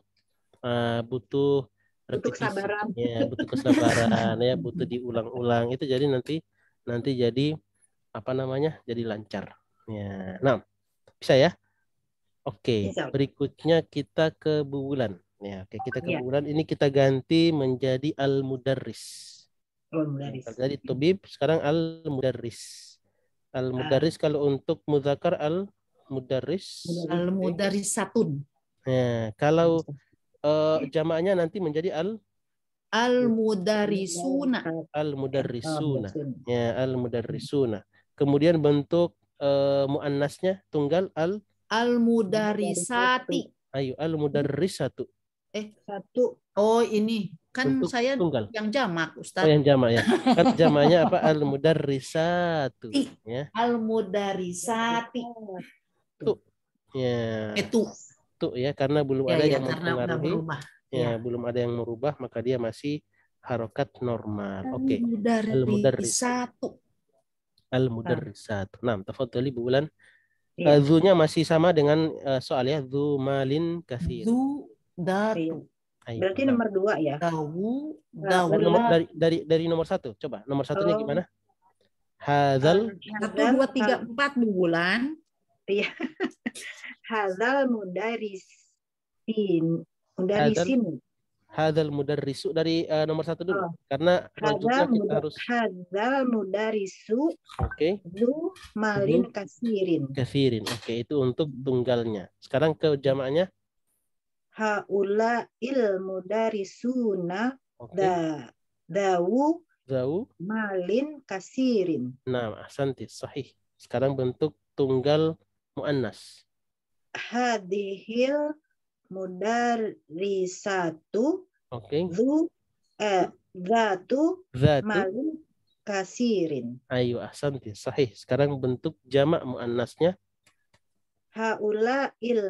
Butuh
repetisi,
kesabaran.
ya, butuh kesabaran, ya, butuh diulang-ulang. Itu jadi nanti jadi apa namanya? Jadi lancar. Ya. Nah, bisa ya? Oke,
Bisa.
berikutnya kita ke Bu Wulan. Ya, oke, kita ke
Iya.
Bu Wulan. Ini kita ganti menjadi al-mudarris.
Mudarris.
Kalau tadi Tobib, sekarang al-mudarris. Al-mudarris kalau untuk mudzakkar al-mudarris.
Al-mudarrisatun.
Nah, kalau jamaahnya nanti menjadi
Al-mudarrisuna.
al-mudarrisuna. Ya, al-mudarrisuna. Kemudian bentuk muannasnya tunggal
Al-mudarrisati.
ayo al-mudarrisatu.
Satu.
Oh, ini kan
Bentuk
saya
tunggal.
yang jamak,
Oh,
Ustaz.
yang jamak ya. Kan jamaknya apa? Al-mudarrisatu. Ya.
Al-mudarrisati.
Tuh. Ya.
Itu.
Tuh ya, karena belum
Ya,
ada
ya,
yang
karena udah
mempengaruhi.
berubah.
Ya,
Ya.
belum ada yang merubah, maka dia masih harokat normal. Oke. Al-mudarrisatu. Al-mudarrisatu. Nah, tafadhali Bu Wulan.
Iya.
Zu-nya masih sama dengan soalnya zu malin katsir.
Zu datu.
Ayo,
Berarti
nah.
nomor 2 ya.
Dawu.
Dari nomor 1. Coba, nomor 1-nya
Oh.
gimana? Hadzal
1, 2, 3, 4 Bu Wulan.
Iya. Hadzal mudarisin.
Hadzal mudarrisu dari nomor 1 dulu.
Oh.
Karena rajuknya kita harus
Hadzal mudarisu
oke.
zu malin kasirin.
Kasirin. Oke, itu untuk tunggalnya. Sekarang ke jamaknya.
Haula il mudarisuna
Oke.
dawu
Zau
malin kasirin.
Nah, ahsanti, sahih. Sekarang bentuk tunggal muannas.
Hadhil mudarisatu
Oke.
zatu
Zatu.
malin kasirin.
Ayo, ahsanti, sahih. Sekarang bentuk jamak muannasnya.
Haula il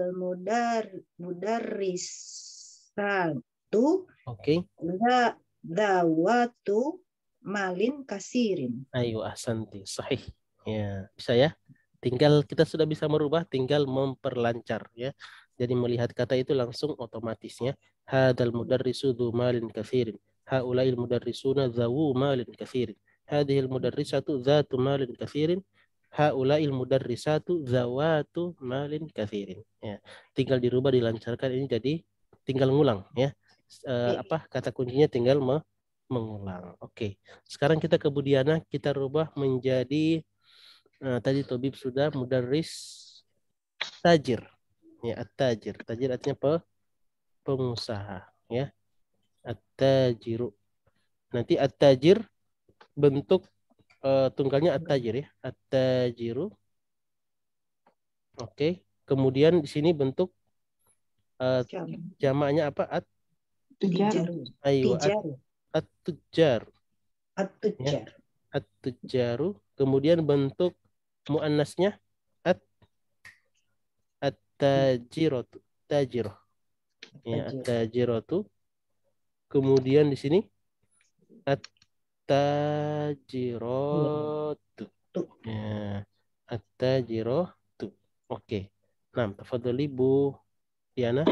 mudarisatu
Oke.
dawatu malin kasirin.
Ayo, ahsanti, sahih. Ya, bisa ya. Tinggal kita sudah bisa merubah, tinggal memperlancar ya. Jadi melihat kata itu langsung otomatisnya. Hadal mudarrisu dzu malin katsirin. Haula'il mudarrisuna dzawu malin katsirin. Hadhil mudarrisatu dzatu malin katsirin. Haula'il mudarrisatu dzawatu malin katsirin. Ya, tinggal dirubah, dilancarkan, ini jadi tinggal ngulang ya. Kata kuncinya tinggal mengulang. Oke. Sekarang kita ke Budiana, kita rubah menjadi tadi Tobib sudah mudarris tajir. Ya, at-tajir. Tajir artinya pengusaha ya. At-tajiru. Nanti at-tajir bentuk tunggalnya at-tajir ya. At-tajiru. Oke. Kemudian di sini bentuk jamaknya apa? Ayo, at-tujjar.
At-tujjar.
At-tujjaru. Kemudian bentuk muannasnya at-tajiratu. Tajirah. Ya, at-tajiratu. Kemudian di sini at-tajiratu. Ya, at-tajiratu. Oke. Nah, tafadhali Bu Diana.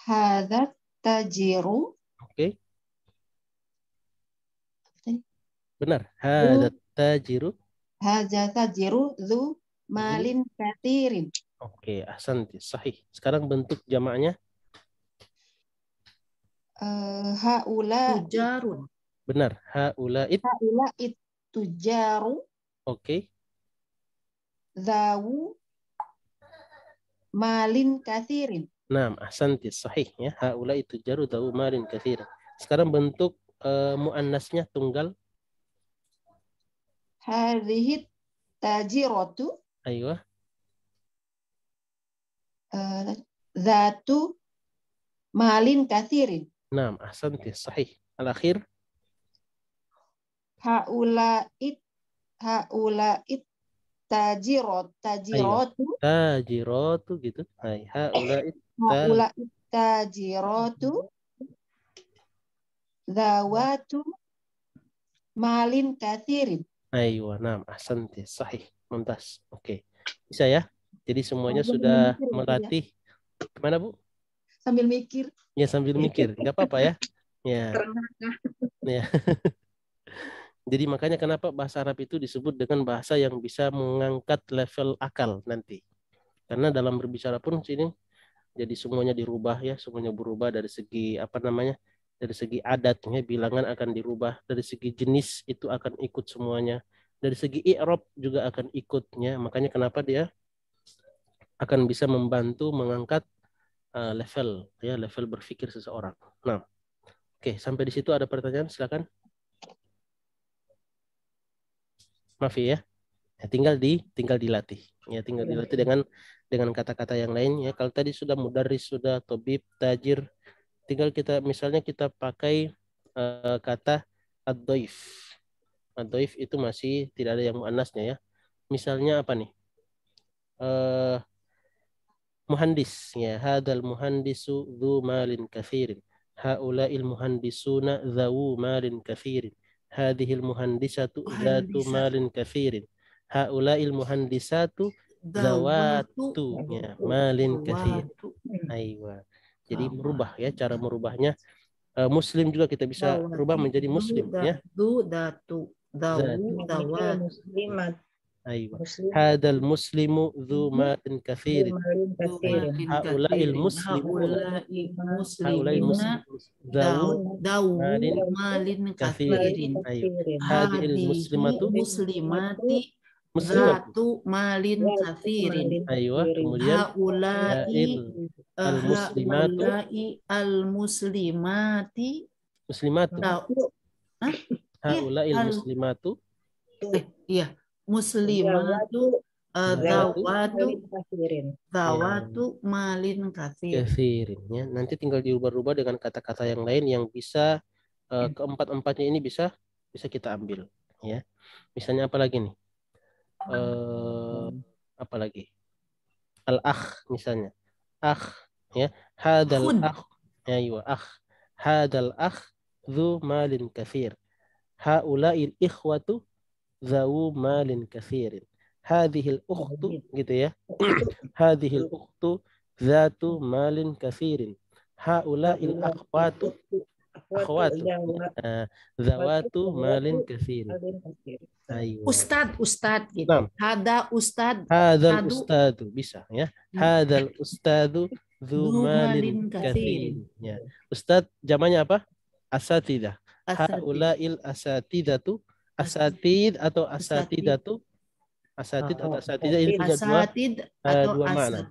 Hadza tajiru.
Oke. Benar. Hadza tajiru.
Hadza tajiru dzu malin katsirin.
Oke, ahsanti, sahih. Sekarang bentuk jamaknya.
Haula
tujarun.
Benar. Haula
tujaru.
Oke.
Zawu malin katsirin.
Nah, ahsanti, sahih ya. Haula tujaru zawu malin katsirin. Sekarang bentuk muannasnya tunggal.
Hadhihi tajiratu.
Ayo.
Zatu malin katsirin.
Naam, ahsanti, sahih. Al-akhir.
Haula'it tajiratu.
Tajiratu gitu. Hai, haula'it
tajiratu zawatu malin kathirin.
Aywa, nah, ahsanti, sahih, mumtaz. Oke, bisa ya. Jadi semuanya sudah melatih. Kemana Bu?
Sambil mikir.
Ya sambil mikir, nggak apa-apa ya. Ya. Ya. Jadi makanya kenapa bahasa Arab itu disebut dengan bahasa yang bisa mengangkat level akal nanti. Karena dalam berbicara pun sini jadi semuanya dirubah ya, semuanya berubah dari segi apa namanya? Dari segi adatnya bilangan akan dirubah, dari segi jenis itu akan ikut semuanya. Dari segi i'rab juga akan ikutnya. Makanya kenapa dia akan bisa membantu mengangkat level ya, level berpikir seseorang. Nah, oke, sampai di situ ada pertanyaan, silakan. Maaf ya. Ya, tinggal dilatih. Ya, tinggal dilatih dengan kata-kata yang lain ya. Kalau tadi sudah mudarris, sudah tabib, tajir, tinggal kita misalnya kita pakai kata ad-dhaif. Ad-dhaif itu masih tidak ada yang muannasnya ya. Misalnya apa nih? Muhandis ya, hadal muhandisu dzu malin katsirin. Haula'il muhandisuna dzawu malin katsirin. Hadhil muhandisatu dzatu malin katsirin. Haula'il muhandisatu zawatu ya, malin katsir. Aywa. Jadi merubah ya, cara merubahnya. Muslim juga kita bisa rubah menjadi muslim ya.
Muslimat.
Aywa. Hadal muslimu dzu malin katsirin. Haula'il muslimuna
dawu malin katsirin.
Hadhil muslimatu
muslimati zatu malin katsirin.
Aywa, kemudian
Haulai al-muslimati
muslimatu. Haula'il muslimatu.
Iya, muslimatu zawatu malin katsirin.
Ya. Nanti tinggal diubah-ubah dengan kata-kata yang lain yang bisa keempat-empatnya ini bisa kita ambil ya. Misalnya apa lagi nih? Apa lagi? Al-akh misalnya. Akh ya. Hadal akh. Aywa, akh. Hadal akh dzu malin katsir. Haula'il ikhwatu dzawu malin katsirin. Hadhil ukhtu gitu ya. Hadhil ukhtu dzatu malin katsirin. Haula'il akhwatu zawatu malin katsirin.
Ustad gitu. Nah.
Hadal ustadu bisa ya. Hadal ustadu dzu malin katsirin. Ya. Ustad jamannya apa? Asatidah. Haula'il asatidatu. Asatid atau asatidatu. Asatid atau asatidah ini punya dua makna.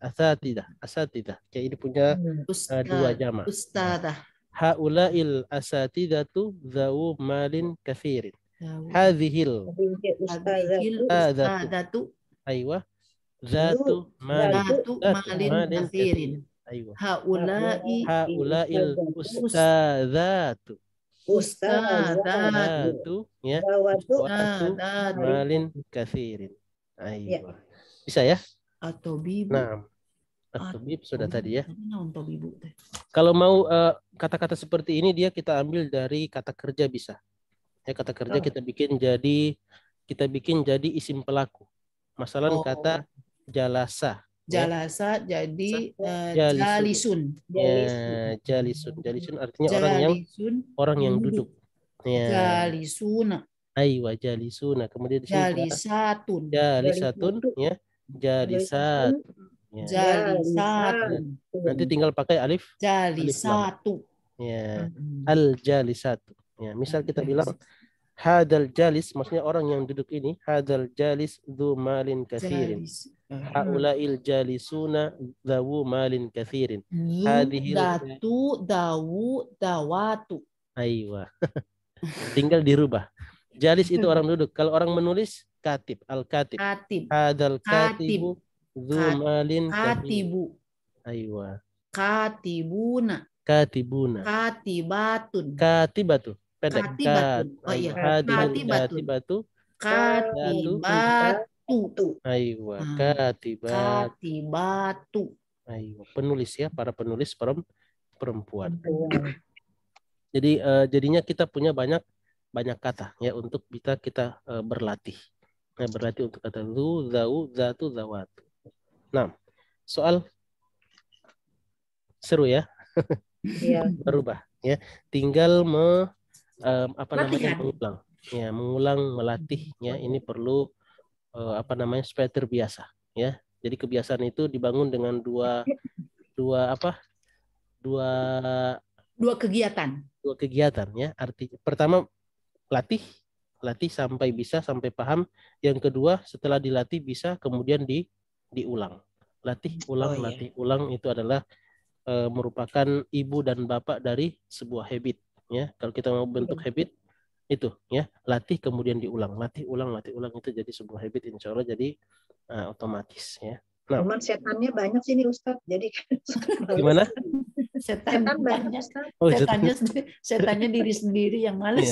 Asatidah. Jadi ini punya dua jamak.
Ustadah.
Haula'il asatidatu dzawu malin katsirin. Hadhil ustadatu. Aywa. Zatu malin katsirin. Aywa. Haula'il ustadzatu. Ustadzatu ya. Malin katsirin. Aywa. Bisa ya?
Atau bibu.
Nah, at-tabib sudah tadi ya. Kalau mau kata-kata seperti ini dia kita ambil dari kata kerja bisa. Ya, kata kerja kita bikin jadi isim pelaku. Masalah kata jalasa.
Jalasa jadi jalisun.
Ya, jalisun artinya orang yang duduk. Ya.
Jalisuna.
Aywa jalisuna. Kemudian di sini
jalisatun
ya. Jalisat. Ya.
Jalisatun.
Nanti tinggal pakai alif.
Jalisatu.
Ya. Al jalisatu. Ya, misal kita bilang hadal jalis, maksudnya orang yang duduk ini, hadal jalis dzu malin katsirin. Haula'il jalisuna dzawu malin katsirin. Hadhil
dawu dawatu.
Aywa. Tinggal dirubah. Jalis itu orang duduk. Kalau orang menulis katib, al-katib. Hadal katibu dzu malin
katibu.
Aywa.
Katibuna.
Katibatu. Pendek.
Katibatu.
Aywa. Katibatu. Ayo, penulis ya, para penulis perempuan.
Perempuan.
Jadi jadinya kita punya banyak kata ya untuk kita berlatih. Nah, berlatih untuk kata zu, zau, zatu, zawatu. Nah, soal seru ya.
Iya.
Berubah ya. Tinggal mengulang. Ya, mengulang, melatih ya. Ini perlu supaya terbiasa ya. Jadi kebiasaan itu dibangun dengan dua kegiatan ya. Artinya pertama latih sampai bisa, sampai paham. Yang kedua setelah dilatih bisa kemudian diulang. Latih ulang, latih ulang itu adalah merupakan ibu dan bapak dari sebuah habit ya. Kalau kita mau bentuk habit itu ya, latih kemudian diulang, latih ulang itu jadi sebuah habit, insya Allah jadi otomatis ya. Nah,
cuman setannya banyak sih nih Ustadz, jadi
gimana?
Setan banyak.
Setannya diri sendiri yang males.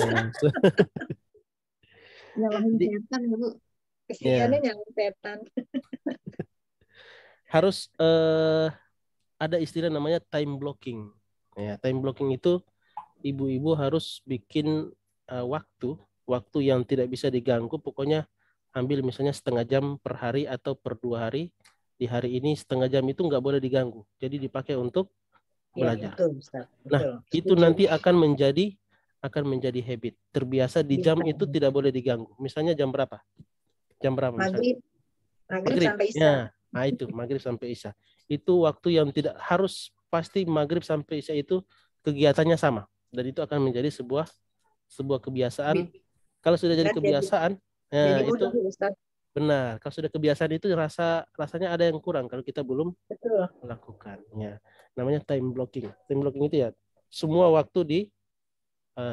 Nyalahin setan dulu. Kesiannya nyalahin setan.
Harus ada istilah namanya time blocking. Ya, time blocking itu ibu-ibu harus bikin waktu yang tidak bisa diganggu. Pokoknya ambil misalnya setengah jam per hari atau per 2 hari. Di hari ini setengah jam itu nggak boleh diganggu. Jadi dipakai untuk belajar.
Ya, betul, Ustaz.
Nah, itu nanti akan menjadi habit. Terbiasa di jam itu tidak boleh diganggu. Misalnya jam berapa?
Maghrib sampai Isya.
Ya, nah itu maghrib sampai Isya. Itu waktu yang tidak harus pasti maghrib sampai Isya itu kegiatannya sama. Dan itu akan menjadi sebuah kebiasaan. Kalau sudah jadi kebiasaan,
jadi
itu
Ustaz.
benar. Kalau sudah kebiasaan itu rasanya ada yang kurang kalau kita belum melakukan. Ya. Namanya time blocking. Time blocking itu ya semua waktu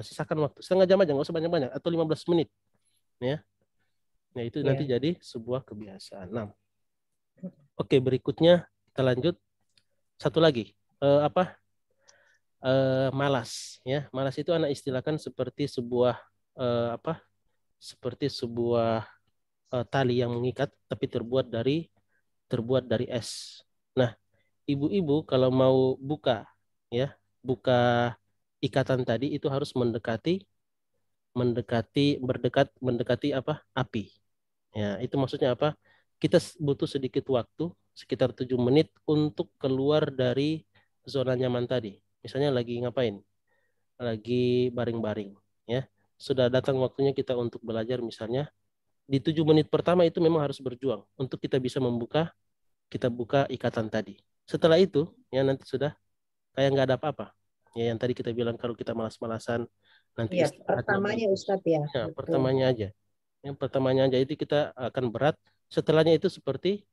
sisakan waktu setengah jam aja, nggak usah banyak-banyak, atau 15 menit. Ya. Nah, itu nanti jadi sebuah kebiasaan. Nah, oke, berikutnya kita lanjut. Satu lagi, malas. Ya, malas itu anak istilahkan seperti sebuah tali yang mengikat, tapi terbuat dari es. Nah, ibu-ibu kalau mau buka ikatan tadi itu harus mendekati api. Ya, itu maksudnya apa? Kita butuh sedikit waktu, sekitar 7 menit untuk keluar dari zona nyaman tadi. Misalnya lagi ngapain? Lagi baring-baring, ya. Sudah datang waktunya kita untuk belajar misalnya. Di 7 menit pertama itu memang harus berjuang untuk kita bisa buka ikatan tadi. Setelah itu, ya nanti sudah kayak nggak ada apa-apa. Ya, yang tadi kita bilang kalau kita malas-malasan, nanti
pertamanya Ustadz ya.
Ya, pertamanya aja. Yang pertamanya aja itu kita akan berat. Setelahnya itu seperti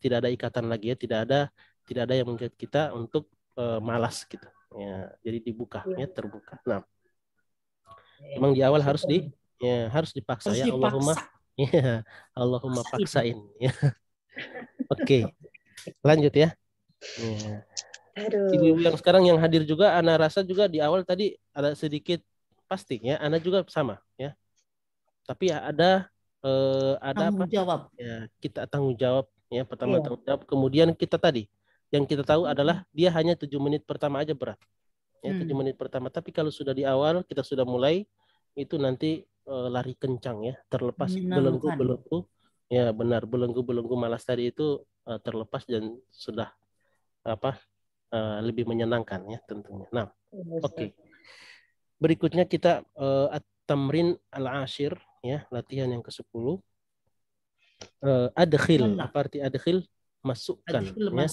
tidak ada ikatan lagi ya, tidak ada yang mengikat kita untuk malas gitu. Ya, jadi dibuka ya, terbuka. Nah, memang di awal harus dipaksa ya, Allahumma paksain ya. Oke. Lanjut ya. Ibu-ibu yang sekarang yang hadir juga, Ana rasa juga di awal tadi ada sedikit pasti ya, Ana juga sama ya. Tapi ada
tanggung jawab.
Ya, kita tanggung jawab ya, pertama tanggung jawab, kemudian kita tadi yang kita tahu adalah dia hanya 7 menit pertama aja berat. Ya, 7 menit pertama, tapi kalau sudah di awal kita sudah mulai itu nanti lari kencang ya, terlepas belenggu-belenggu. Ya, benar, belenggu-belenggu malas tadi itu terlepas dan sudah lebih menyenangkan ya tentunya. Nah, oke. Berikutnya kita at-tamrin al-ashir ya, latihan yang ke-10. Adkhil, apa arti adkhil? Masukkan ya.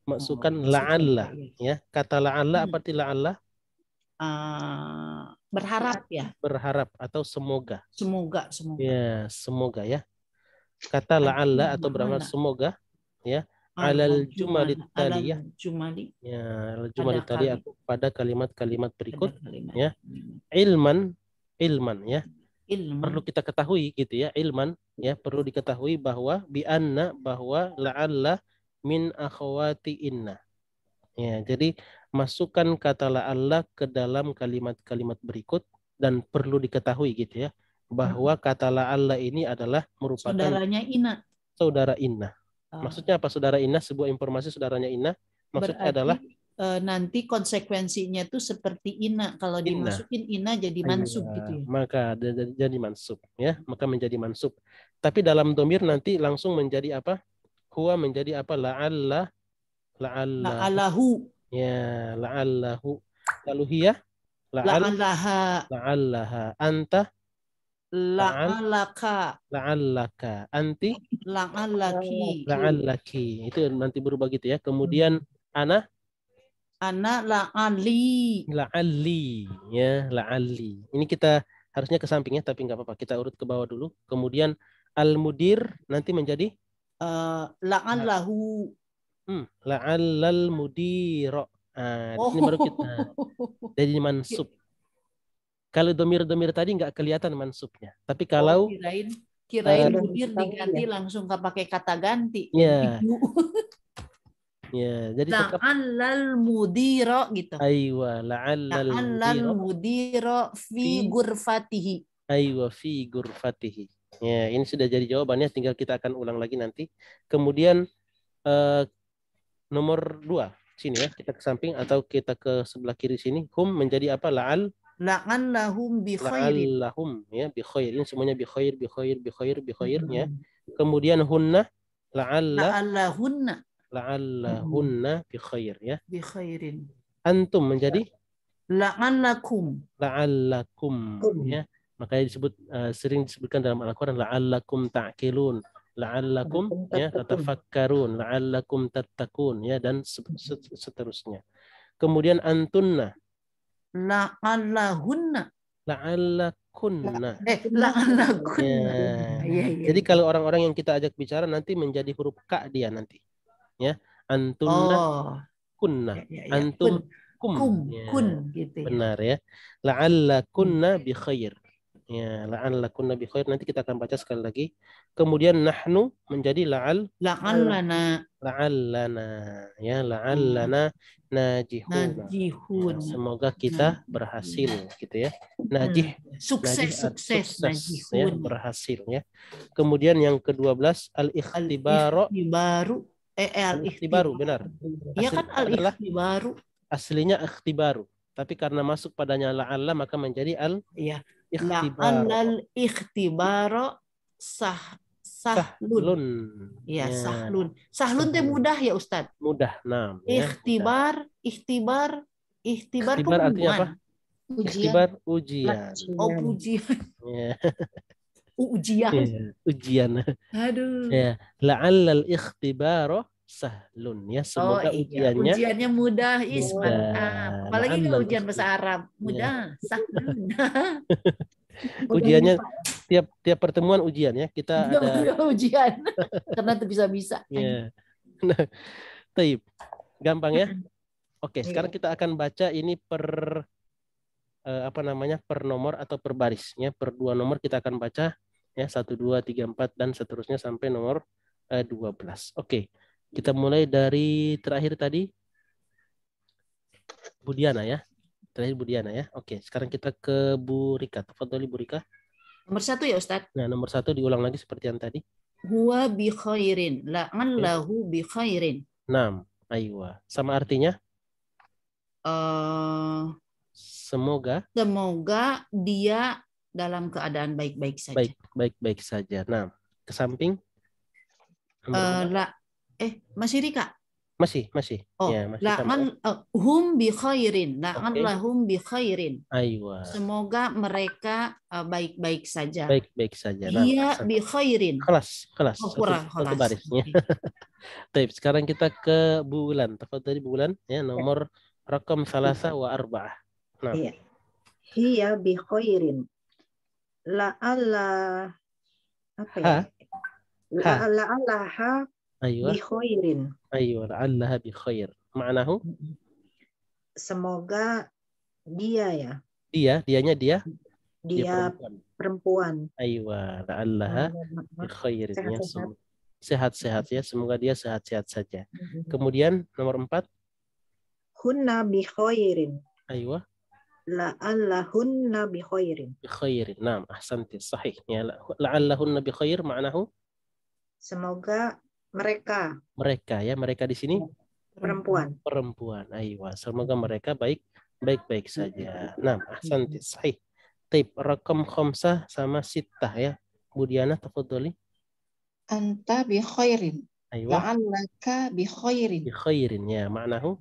Masukkan la'alla ya. Kata la'alla apa arti la'alla?
Berharap ya.
Berharap atau semoga.
Semoga.
Ya, semoga ya. Kata la'alla atau beramal semoga ya. Alal jumali tali ya. Ya, alal jumali tali pada kalimat-kalimat berikut ya. Ilman ya. Perlu kita ketahui gitu ya, ilman ya, perlu diketahui bahwa bahwa la'alla min akhwati inna. Ya, jadi masukkan kata la'alla ke dalam kalimat-kalimat berikut, dan perlu diketahui gitu ya, bahwa kata la'alla ini adalah merupakan
saudaranya inna.
Saudara inna. Maksudnya apa saudara inna? Sebuah informasi saudaranya inna maksudnya
Berarti
adalah
nanti konsekuensinya itu seperti ina. Kalau
inna.
dimasukin ina jadi mansub gitu ya.
Maka jadi mansub ya, maka menjadi mansub. Tapi dalam domir nanti langsung menjadi apa? Huwa menjadi apa? La'alla,
La'allahu,
ya, la'allahu. Lalu hiya,
la'allaha,
la'allaha. Anta,
la'allaka,
la'allaka. Anti,
la'allaki,
la'allaki. Itu nanti berubah gitu ya. Kemudian ana,
la'alli.
la'alli, ya, la'alli. Ini kita harusnya ke samping ya, tapi nggak apa-apa. Kita urut ke bawah dulu. Kemudian al-mudir nanti menjadi
La'allahu.
la'allal mudiro. Di sini baru kita jadi mansub. Kalau domir-domir tadi nggak kelihatan mansubnya. Tapi kalau
kirain mudir diganti langsung pakai kata ganti.
Ya. Ya, jadi tetap
la'allal mudiro gitu.
aywa la'allal
mudiro fi gurfatihi.
Aywa fi gurfatihi. Ya, ini sudah jadi jawabannya, tinggal kita akan ulang lagi nanti. Kemudian nomor 2 sini ya, kita ke samping atau kita ke sebelah kiri sini. Hum menjadi apa?
La'allahum bi khairin.
La'allahum ya, bi khair. Ini semuanya bi khair ya. Kemudian hunna la'allahunna bi khair ya.
Bi khairin.
Antum menjadi
la'allakum
ya. Makanya disebut sering disebutkan dalam Al-Qur'an la'allakum ta'qilun, la'allakum ya tatafakkarun, la'allakum tattaqun ya, dan seterusnya. Kemudian antunna
la'allahunna
la'allakunna.
La'allakunna.
Jadi kalau orang-orang yang kita ajak bicara nanti menjadi huruf ka dia nanti. Ya, antunna kunna. Antum kum.
Kun gitu ya.
Benar ya. La'allakunna bi khair. Ya, la'allakunna bi khair, nanti kita akan baca sekali lagi. Kemudian nahnu menjadi la'allana ya, la'allana najihun. Ya, semoga kita berhasil gitu ya. Najih
sukses
ya, berhasil ya. Kemudian yang ke-12 al-ikhtibaru benar.
Iya kan al-ikhtibaru.
Aslinya ikhtibaru, tapi karena masuk padanya la'alla maka menjadi
al-ikhtibaru sahlun. Ya, sahlun. Sahlun teh mudah ya Ustadz?
Mudah, nah.
Ikhtibar
artinya apa? Ikhtibar ujian.
Oh, ujian.
Ya.
Ujian.
Aduh. Ya, la'allal ikhtibaru sahlun ya, semoga ujiannya
mudah. Mantap. Apalagi kalau ujian bahasa Arab mudah, sahlun.
Ujiannya tiap pertemuan ujian ya, kita ada
ujian karena itu bisa.
Ya. Nah, taib. Gampang ya. Oke, sekarang kita akan baca ini per per nomor atau per barisnya. Per 2 nomor kita akan baca ya, 1 2 3 4 dan seterusnya sampai nomor 12. Oke. Kita mulai dari terakhir tadi, Budiana ya. Terakhir Budiana ya. Oke, sekarang kita ke Bu Rika. Tafadhali Bu Rika.
Nomor 1 ya Ustadz.
Nah, nomor 1 diulang lagi seperti yang tadi.
Huwa bi khairin, la'allahu bi khairin.
Naam, aywa. Sama artinya? Semoga
dia dalam keadaan baik-baik saja.
Baik-baik saja. Nah, ke samping.
Masih Rika?
Masih.
Oh,
ya, masih
hum bi khairin, la'allahum bi khairin.
Aywa.
Semoga mereka baik-baik saja.
Baik-baik saja.
Dia bi khairin.
Kelas.
Oh, kurang.
Satu barisnya. Baik, sekarang kita ke Bu Wulan. Tadi Bu Wulan ya, nomor rakam 3 wa 4. Nah.
Iya. Hiya bi khairin. La'alla apa ya? La'allaha bi khairin.
Aywa, la'allaha bi khair. Ma'nahu?
Semoga dia ya.
Dianya dia
perempuan.
Aywa, la'allaha bi khairin. Sehat-sehat ya, semoga dia sehat-sehat saja. Kemudian nomor 4.
Hunna bi khairin.
Aywa.
La'allahunna bi khairin.
Bi khairin. Naam, ahsanti, sahih. Ya, la'allahunna bi khair ma'nahu?
Semoga mereka
ya, mereka di sini
Perempuan.
Perempuan. Aywa. Semoga mereka baik-baik saja. Nah, ahsanti. Sahih. Taib. Rakam khamsah sama sittah ya. Bu Diana, tafadhali.
Anta bi khairin.
Aywa.
La'allaka bi khairin.
Bi khairin ya. Ma'nahu.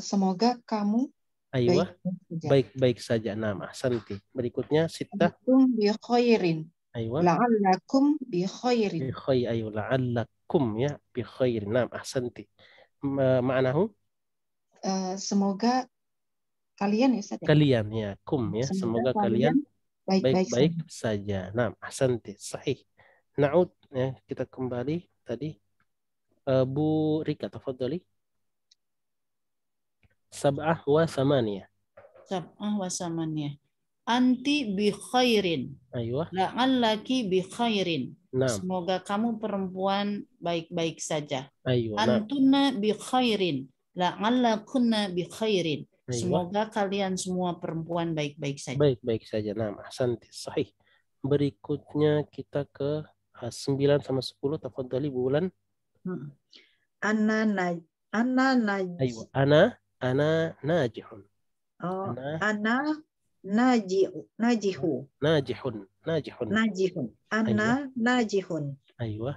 Semoga kamu
Aywa.
baik-baik saja.
Baik-baik saja. Nah, ahsanti. Berikutnya sittah.
Antum bi khairin.
Aywa.
La'allakum bi
Bi
khairin.
khair. Ayo la'allakum ya. Bi khairin. Nah, ahsanti. Ma'nahu.
Semoga kalian ya Ustaz.
Kalian ya. Kum ya. Semoga kalian
baik-baik
baik-baik saja. Nah, ahsanti. Sahih. Na'ud ya, kita kembali tadi. Bu Rika, tafadhali. Sab'ah wa samaniyah.
Sab'ah wa samaniyah. Anti bi khairin.
Aywa.
La'allaki bi khairin.
Naam.
Semoga kamu perempuan baik-baik saja.
Aywa. Naam.
Antunna bi khairin. La'allakunna bi khairin.
Aywa.
Semoga kalian semua perempuan baik-baik saja.
Baik-baik saja. Naam. Ahsanti. Sahih. Berikutnya kita ke 9 sama 10. Tafadhali Bu Wulan.
Ana
Aywa. Ana najihun.
Oh,
Ana
ana najihu.
najihun.
Najihun. Ana najihun.
Aywa.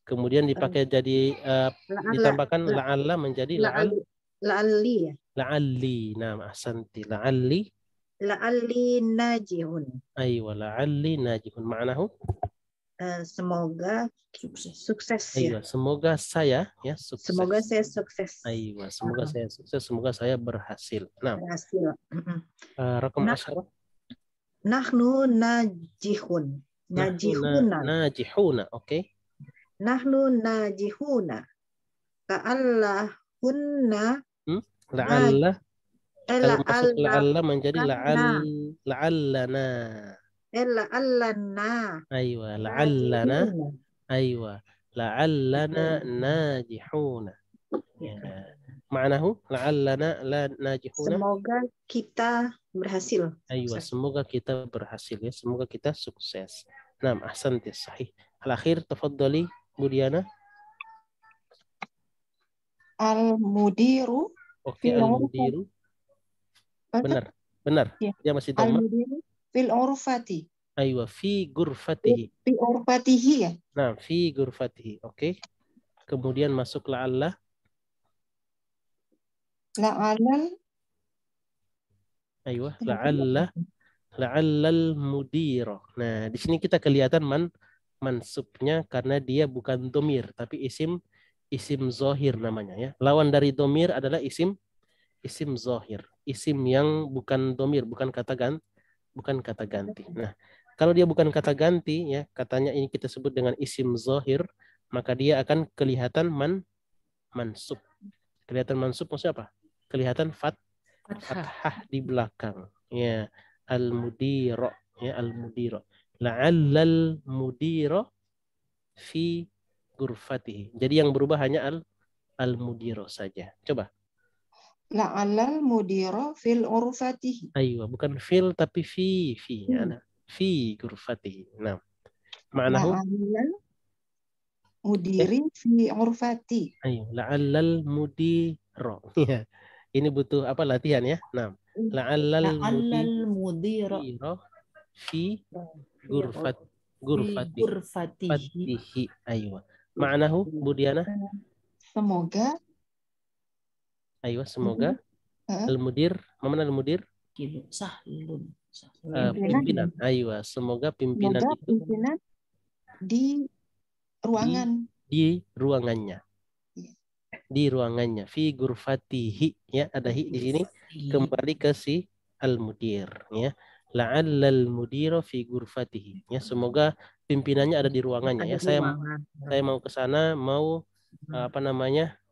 Kemudian dipakai jadi ditambahkan la'alla menjadi
La'alli ya.
la'alli. Nah, ahsanti. La'alli
najihun.
aywa la'alli najihun. Ma'nahu
Semoga sukses ya.
aywa semoga saya ya sukses.
Semoga saya sukses.
Aywa semoga saya sukses, semoga saya berhasil. Nah,
berhasil.
Rakam 10.
Nahnu najihun.
Najihuna, oke.
Nahnu najihuna. Ka'allahunna.
La'alla. Kalau masuk la'alla menjadi
la'allana.
La'allana. Aywa, la'allana. Aywa, la'allana najihuna. Ya. Ma'nahu la'allana la najihuna.
Semoga kita berhasil.
Aywa, semoga kita berhasil ya, semoga kita sukses. Naam, ahsanti, sahih. Al-akhir tafadhali Bu Diana.
Al-mudiru.
Oke, al-mudiru. Benar.
Ya.
Dia masih dhamma.
Al-mudiru fil urfati.
Aywa, fi gurfatihi.
Fi urfatihi ya.
Nah, fi gurfatihi. Oke. Kemudian masuk la'alla.
La'alal.
Aywa, la'allal mudira. Nah, di sini kita kelihatan mansubnya karena dia bukan domir tapi isim zahir namanya ya. Lawan dari domir adalah isim zahir, isim yang bukan domir, bukan kata ganti. Nah, kalau dia bukan kata ganti ya, katanya ini kita sebut dengan isim zahir, maka dia akan kelihatan mansub. Kelihatan mansub maksudnya apa? Kelihatan fathah di belakang. Ya, al-mudira, ya al-mudira. La'allal mudira fi gurfatihi. Jadi yang berubah hanya al-mudira saja. Coba.
La'allal mudira fil urfatihi.
Aywa, bukan fil tapi fi. Ana fi gurfatihi. Nah. Ma'nahu
la'allal mudiri fi urfati.
Aywa, la'allal mudira. Ya. Ini butuh apa latihan ya? Nah. La'allal mudira fi gurfatihi. Aywa. Ma'nahu Bu Diana?
Semoga.
Aywa, semoga al-mudir, mana al-mudir?
Sahlun.
Pimpinan. Aywa, semoga pimpinan itu
pimpinan di ruangan.
Di ruangannya. Di ruangannya. Fi gurfatihi, ya, ada hi di sini. Kembali ke si al-mudir, ya. La'allal mudira fi gurfatihi. Ya, semoga pimpinannya ada di ruangannya ya. Saya mau ke sana, mau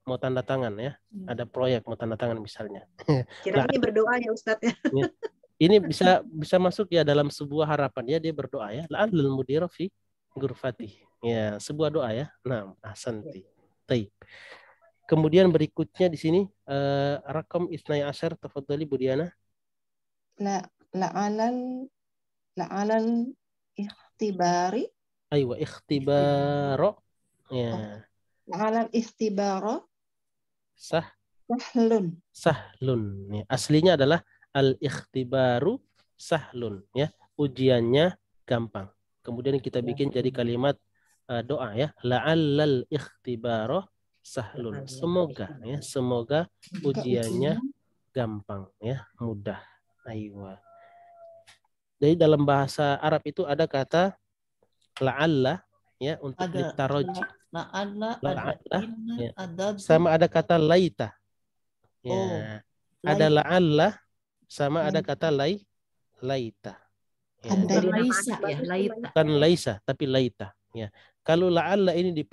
mau tanda tangan ya. Ada proyek mau tanda tangan misalnya.
Kiranya berdoa ya Ustadz ya.
Ini bisa masuk ya dalam sebuah harapan ya, dia berdoa ya. La'allal mudira fi gurfatihi. Ya, sebuah doa ya. Nah, ahsanti. Baik. Kemudian berikutnya di sini rakam 12, tafadhali Bu Diana.
La'alal ikhtibari.
Aywa, ikhtibaro. Ya.
La'alal ikhtibaro Sahlun.
sahlun. Ya, aslinya adalah al-ikhtibaru sahlun. Ya, ujiannya gampang. Kemudian kita bikin jadi kalimat doa ya. La'allal ikhtibaro sahlun. Semoga ya, semoga ujiannya gampang ya, mudah. Aywa. Jadi dalam bahasa Arab itu ada kata la'alla ya untuk
Ada
litaroji.
la'alla, ada inna,
Ya.
ada
Sama ada kata laita. Ya.
Oh,
Ada
laita.
la'alla sama ada kata laita. Ya.
Andai.
Jadi nama
Laisa
asli
ya,
itu
laita.
Bukan laisa tapi laita. Ya. Kalau la'alla ini di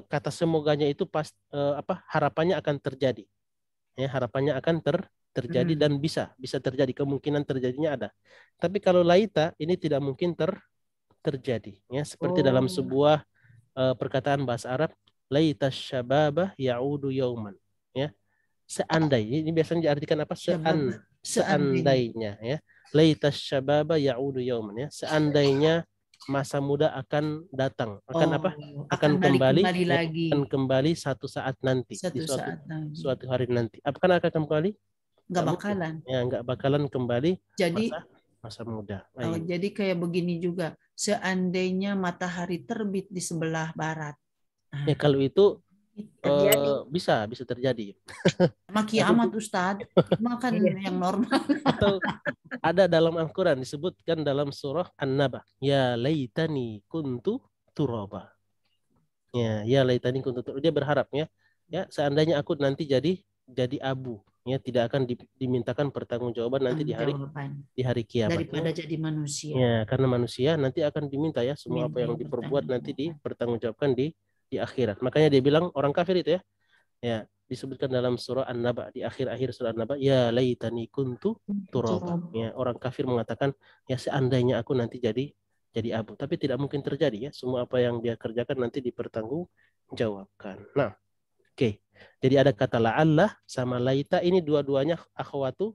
kata semoganya itu pas harapannya akan terjadi. Ya, harapannya akan terjadi dan bisa terjadi, kemungkinan terjadinya ada. Tapi kalau laita ini tidak mungkin terjadi ya, seperti dalam sebuah perkataan bahasa Arab, laita syababa ya'udu yauman ya. Seandainya, ini biasanya diartikan apa? Seandainya ya. Laita syababa ya'udu yauman ya. Seandainya masa muda akan datang, akan apa? Akan kembali
lagi.
Akan kembali satu saat nanti, di suatu hari nanti. Apakah akan kembali?
Nggak bakalan.
Ya, nggak bakalan kembali.
Jadi
masa muda.
Jadi kayak begini juga. Seandainya matahari terbit di sebelah barat.
Ya kalau itu
terjadi.
bisa terjadi.
Sama kiamat Ustadz. Makan yang normal.
Atau ada dalam Al-Quran disebutkan dalam surah An-Naba. Ya laitani kuntu turaba. Ya laitani kuntu turaba. Dia berharap ya. Ya seandainya aku nanti jadi abu. Ya tidak akan dimintakan pertanggungjawaban nanti di hari kiamat.
Daripada jadi manusia.
Ya karena manusia nanti akan diminta ya semua apa yang diperbuat nanti dipertanggungjawabkan di akhirat. Makanya dia bilang orang kafir itu ya. Ya disebutkan dalam surah An-Naba, di akhir-akhir surah An-Naba, ya laitani kuntu turaba. Ya, orang kafir mengatakan ya seandainya aku nanti jadi abu, tapi tidak mungkin terjadi ya. Semua apa yang dia kerjakan nanti dipertanggungjawabkan. Nah, oke. Jadi ada kata la'alla sama laita, ini dua-duanya akhwatu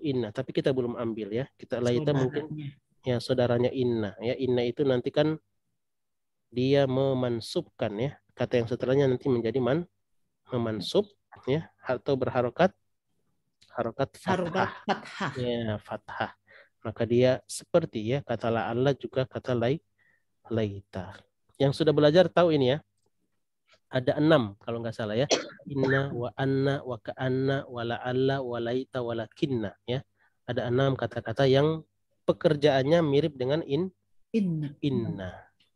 inna, tapi kita belum ambil ya. Kita laita mungkin ya saudaranya inna ya. Inna itu nanti kan dia memansubkan ya. Kata yang setelahnya nanti menjadi memansub ya, atau berharokat fathah. Ya, fathah. Maka dia seperti ya kata la'alla juga kata laita. Yang sudah belajar tahu ini ya. Ada 6 kalau nggak salah ya. Inna wa anna wa ka'anna wa la'alla wa laita wa lakinna ya. Ada 6 kata-kata yang pekerjaannya mirip dengan inna.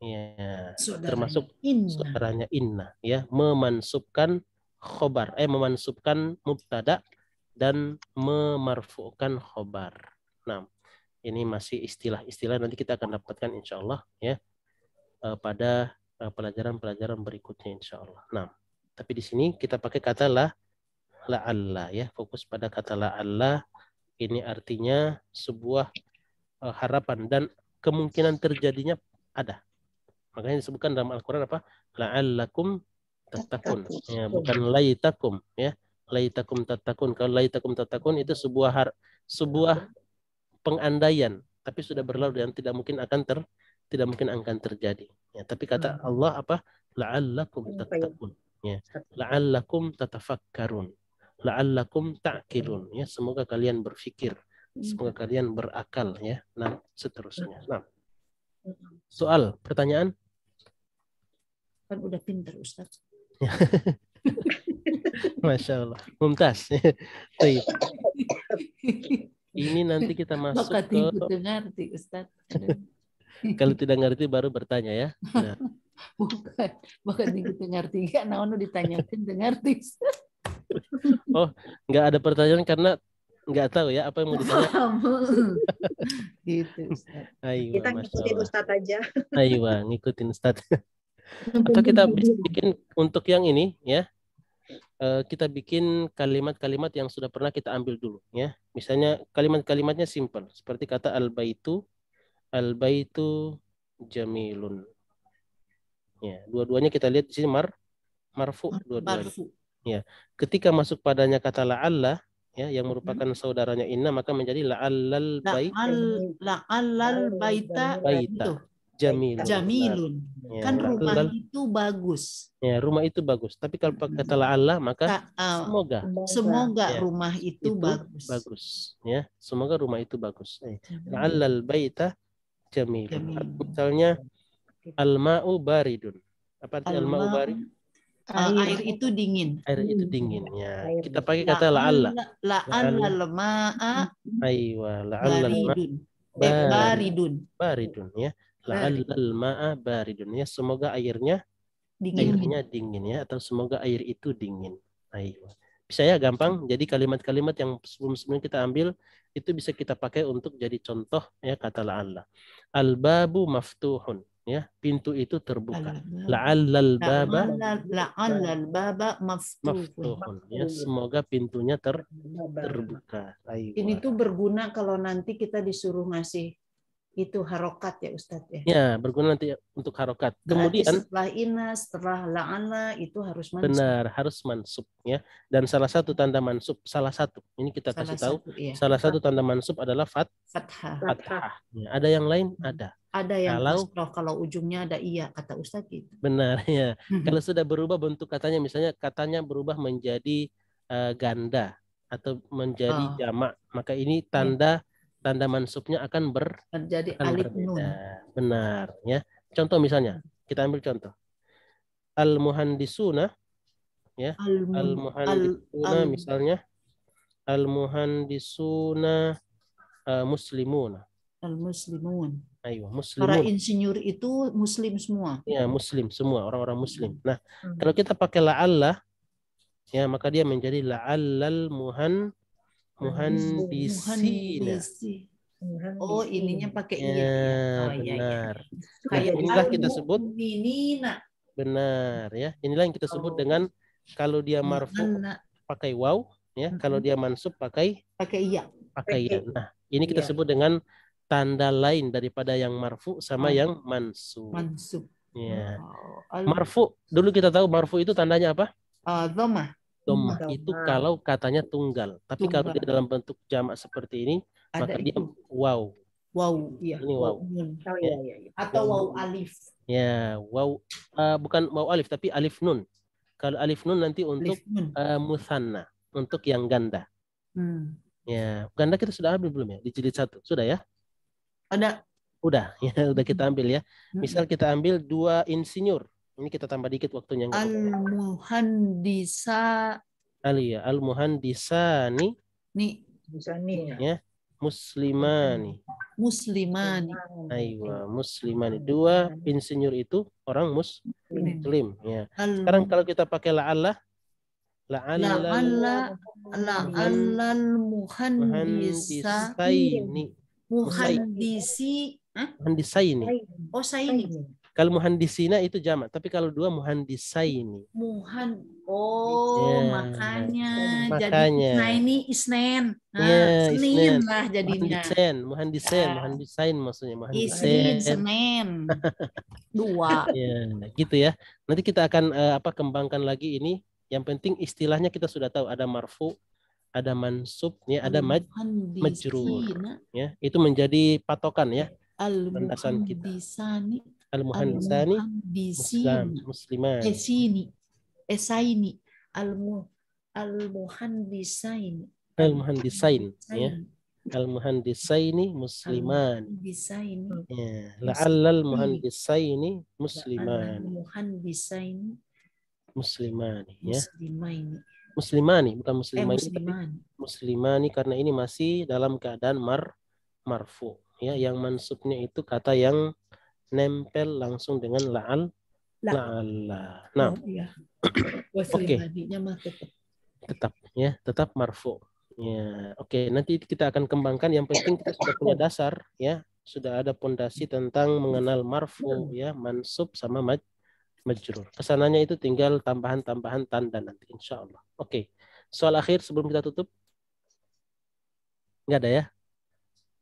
Ya, termasuk saudaranya inna ya, memansubkan khobar, memansubkan mubtada dan memarfu'kan khobar. Nah, ini masih istilah-istilah nanti kita akan dapatkan insya Allah ya pada pelajaran-pelajaran berikutnya insya Allah. Nah, tapi di sini kita pakai kata la'alla ya, fokus pada kata la'alla. Ini artinya sebuah harapan dan kemungkinan terjadinya ada. Makanya disebutkan dalam Al-Quran apa? La'allakum tattaqun. Ya, bukan laitakum ya. Laitakum tattaqun. Kalau laitakum tattaqun itu sebuah pengandaian, tapi sudah berlalu dan tidak mungkin akan terjadi. Ya, tapi kata Allah apa? La'allakum tattaqun. Ya. La'allakum tatafakkarun. La'allakum ta'qilun. Ya, semoga kalian berpikir. Semoga kalian berakal ya. Nah, seterusnya. Nah. Soal, pertanyaan?
Kan udah pinter Ustaz.
Masya Allah. Mumtaz. Ini nanti kita masuk ke...
ngerti Ustaz.
Kalau tidak ngerti baru bertanya ya. Nah.
Bukan ngerti. Gak naon ditanyakan ngerti.
Oh, nggak ada pertanyaan karena nggak tahu ya apa yang mau ditanya.
Gitu Ustaz.
Aywa,
kita ngikutin Ustadz aja.
Aywa, ngikutin Ustadz. Atau kita bikin untuk yang ini ya, kita bikin kalimat-kalimat yang sudah pernah kita ambil dulu ya. Misalnya kalimat-kalimatnya simple seperti kata al-baitu jamilun. Ya, dua-duanya kita lihat di sini marfu dua-duanya. Ya, ketika masuk padanya kata la'alla ya yang merupakan saudaranya inna maka menjadi la'allal baita. jamilun.
Jamilun.
Ya,
Kan rumah
la'allal-
itu bagus.
ya, rumah itu bagus. Tapi kalau pakai kata la'alla maka semoga
Semoga
Ya,
rumah itu bagus.
bagus. Ya, semoga rumah itu bagus.
Jamilun.
La'allal baita jamilun.
Jamilun.
Misalnya al-ma'u baridun. Apa arti al-ma'u barid?
Air itu dingin.
Air itu dingin. Ya,
Air
kita pakai kata la'alla.
La'allal ma'a
Aywa, la'allal
baridun.
Baridun.
Baridun.
baridun ya. La'allal ma'a baridun ya. Semoga airnya
Dingin.
dingin ya, atau semoga air itu dingin. Aywa. Bisa ya, gampang. Jadi kalimat-kalimat yang sebelum-sebelumnya kita ambil itu bisa kita pakai untuk jadi contoh ya kata la'alla. Al-babu maftuhun ya, pintu itu terbuka. La'allal baba
La'allal baba maftuhun.
maftuhun ya, semoga pintunya terbuka. Aywa.
Ini tuh berguna kalau nanti kita disuruh ngasih itu harokat ya Ustadz ya.
Ya, berguna nanti untuk harokat.
Berarti
Kemudian
setelah ina, setelah la'ana itu harus mansub.
benar, harus mansub ya. Dan salah satu tanda mansub, ini kita kasih tahu,
Iya.
salah satu tanda mansub adalah
Fathah.
fathah. Ya, ada yang lain? Ada.
Ada yang
Kalau-
kasroh kalau ujungnya ada iya kata Ustadz gitu.
Benar ya. Kalau sudah berubah bentuk katanya, misalnya katanya berubah menjadi ganda atau menjadi jamak, maka ini tanda mansubnya akan
Jadi
akan
alif
berbeda.
nun.
Benar ya. Contoh misalnya, kita ambil contoh. Al-muhandisuna ya. Al-muhandisuna misalnya al-muhandisuna muslimuna.
Al-muslimun.
Ayo,
Para
muslimun.
insinyur itu muslim semua.
Ya, muslim semua, orang-orang muslim. Nah, kalau kita pakai la'alla ya, maka dia menjadi la'allal muhandisina.
Muhandisi. Oh, ininya pakai iya.
Ya,
Oh,
benar.
Iya.
Nah, inilah kita sebut
al-mu'minina.
benar ya. Inilah yang kita sebut dengan kalau dia marfu pakai waw ya, kalau dia mansub pakai
iya.
ya. Nah, ini kita sebut dengan tanda lain daripada yang marfu sama yang mansub.
Mansub.
Ya.
Oh,
Marfu, dulu kita tahu marfu itu tandanya apa?
Dhammah.
Dhammah. Itu kalau katanya tunggal. Tapi kalau dia dalam bentuk jamak seperti ini, maka
Ada
dia
itu.
waw.
Wow, iya.
Ini waw.
Oh iya, iya.
Atau waw alif.
Ya, waw, bukan waw alif tapi alif nun. Kalau alif nun nanti untuk
Alif nun.
musanna, untuk yang ganda. Ya, ganda kita sudah ambil belum ya? Di jilid 1 sudah ya?
Ada.
Udah, ya udah kita ambil ya. Misal kita ambil 2 insinyur. Ini kita tambah dikit waktunya.
Al-muhandisa.
Al-muhandisani.
Nih.
Ya, muslimani.
Muslimani.
Aywa, muslimani. 2 insinyur itu orang muslim. Ya. Sekarang kalau kita pakai la'alla muhandisaini. Muhandisaini.
Oh, saini.
Kalau muhandisina itu jamak, tapi kalau 2 muhandisaini.
Makanya.
Makanya.
Jadi isnen.
Ya,
Senin lah jadinya.
Muhandisain maksudnya.
Isnin, Senin. 2.
Ya, gitu ya. Nanti kita akan kembangkan lagi ini. Yang penting istilahnya kita sudah tahu, ada marfu, ada mansub, ya, ada majrur. Ya, itu menjadi patokan ya. Landasan kita. Al-muhandisani musliman. Al-muhandisain ya. Al-muhandisaini musliman. Ya, la'allal muhandisaini musliman. Muslimani ya. Muslimani bukan muslimani. Muslimani karena ini masih dalam keadaan marfu ya, yang mansubnya itu kata yang nempel langsung dengan la'alla. Nah. Oke. Tetap marfu. Ya, oke, nanti kita akan kembangkan. Yang penting kita sudah punya dasar ya, sudah ada pondasi tentang mengenal marfu ya, mansub sama majrur. Kesananya itu tinggal tambahan-tambahan tanda nanti insya Allah. Oke. Soal akhir sebelum kita tutup. Enggak ada ya?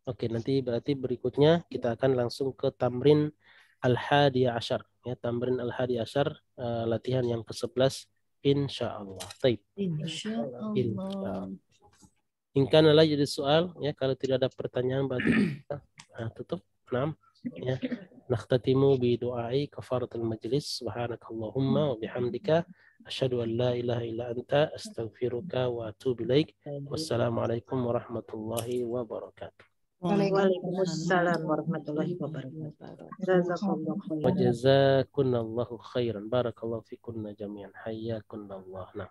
Oke, nanti berarti berikutnya kita akan langsung ke tamrin al-hadi asyar. Ya, tamrin al-hadi asyar, latihan yang ke-11 insya Allah. Taib.
Insya Allah.
Ingkana lah jadi soal ya, kalau tidak ada pertanyaan berarti kita tutup. 6 ya. Nakhtatimu bi du'ai kafaratul majlis. Subhanakallahumma wa bihamdika asyhadu an la ilaha illa anta astaghfiruka wa atubu ilaik. Wassalamualaikum warahmatullahi wabarakatuh.
Waalaikumsalam warahmatullahi wabarakatuh. Jazakallahu khairan.
Wa jazakunallahu khairan. Barakallahu fikunna jami'an. Hayyakunallah. Nah.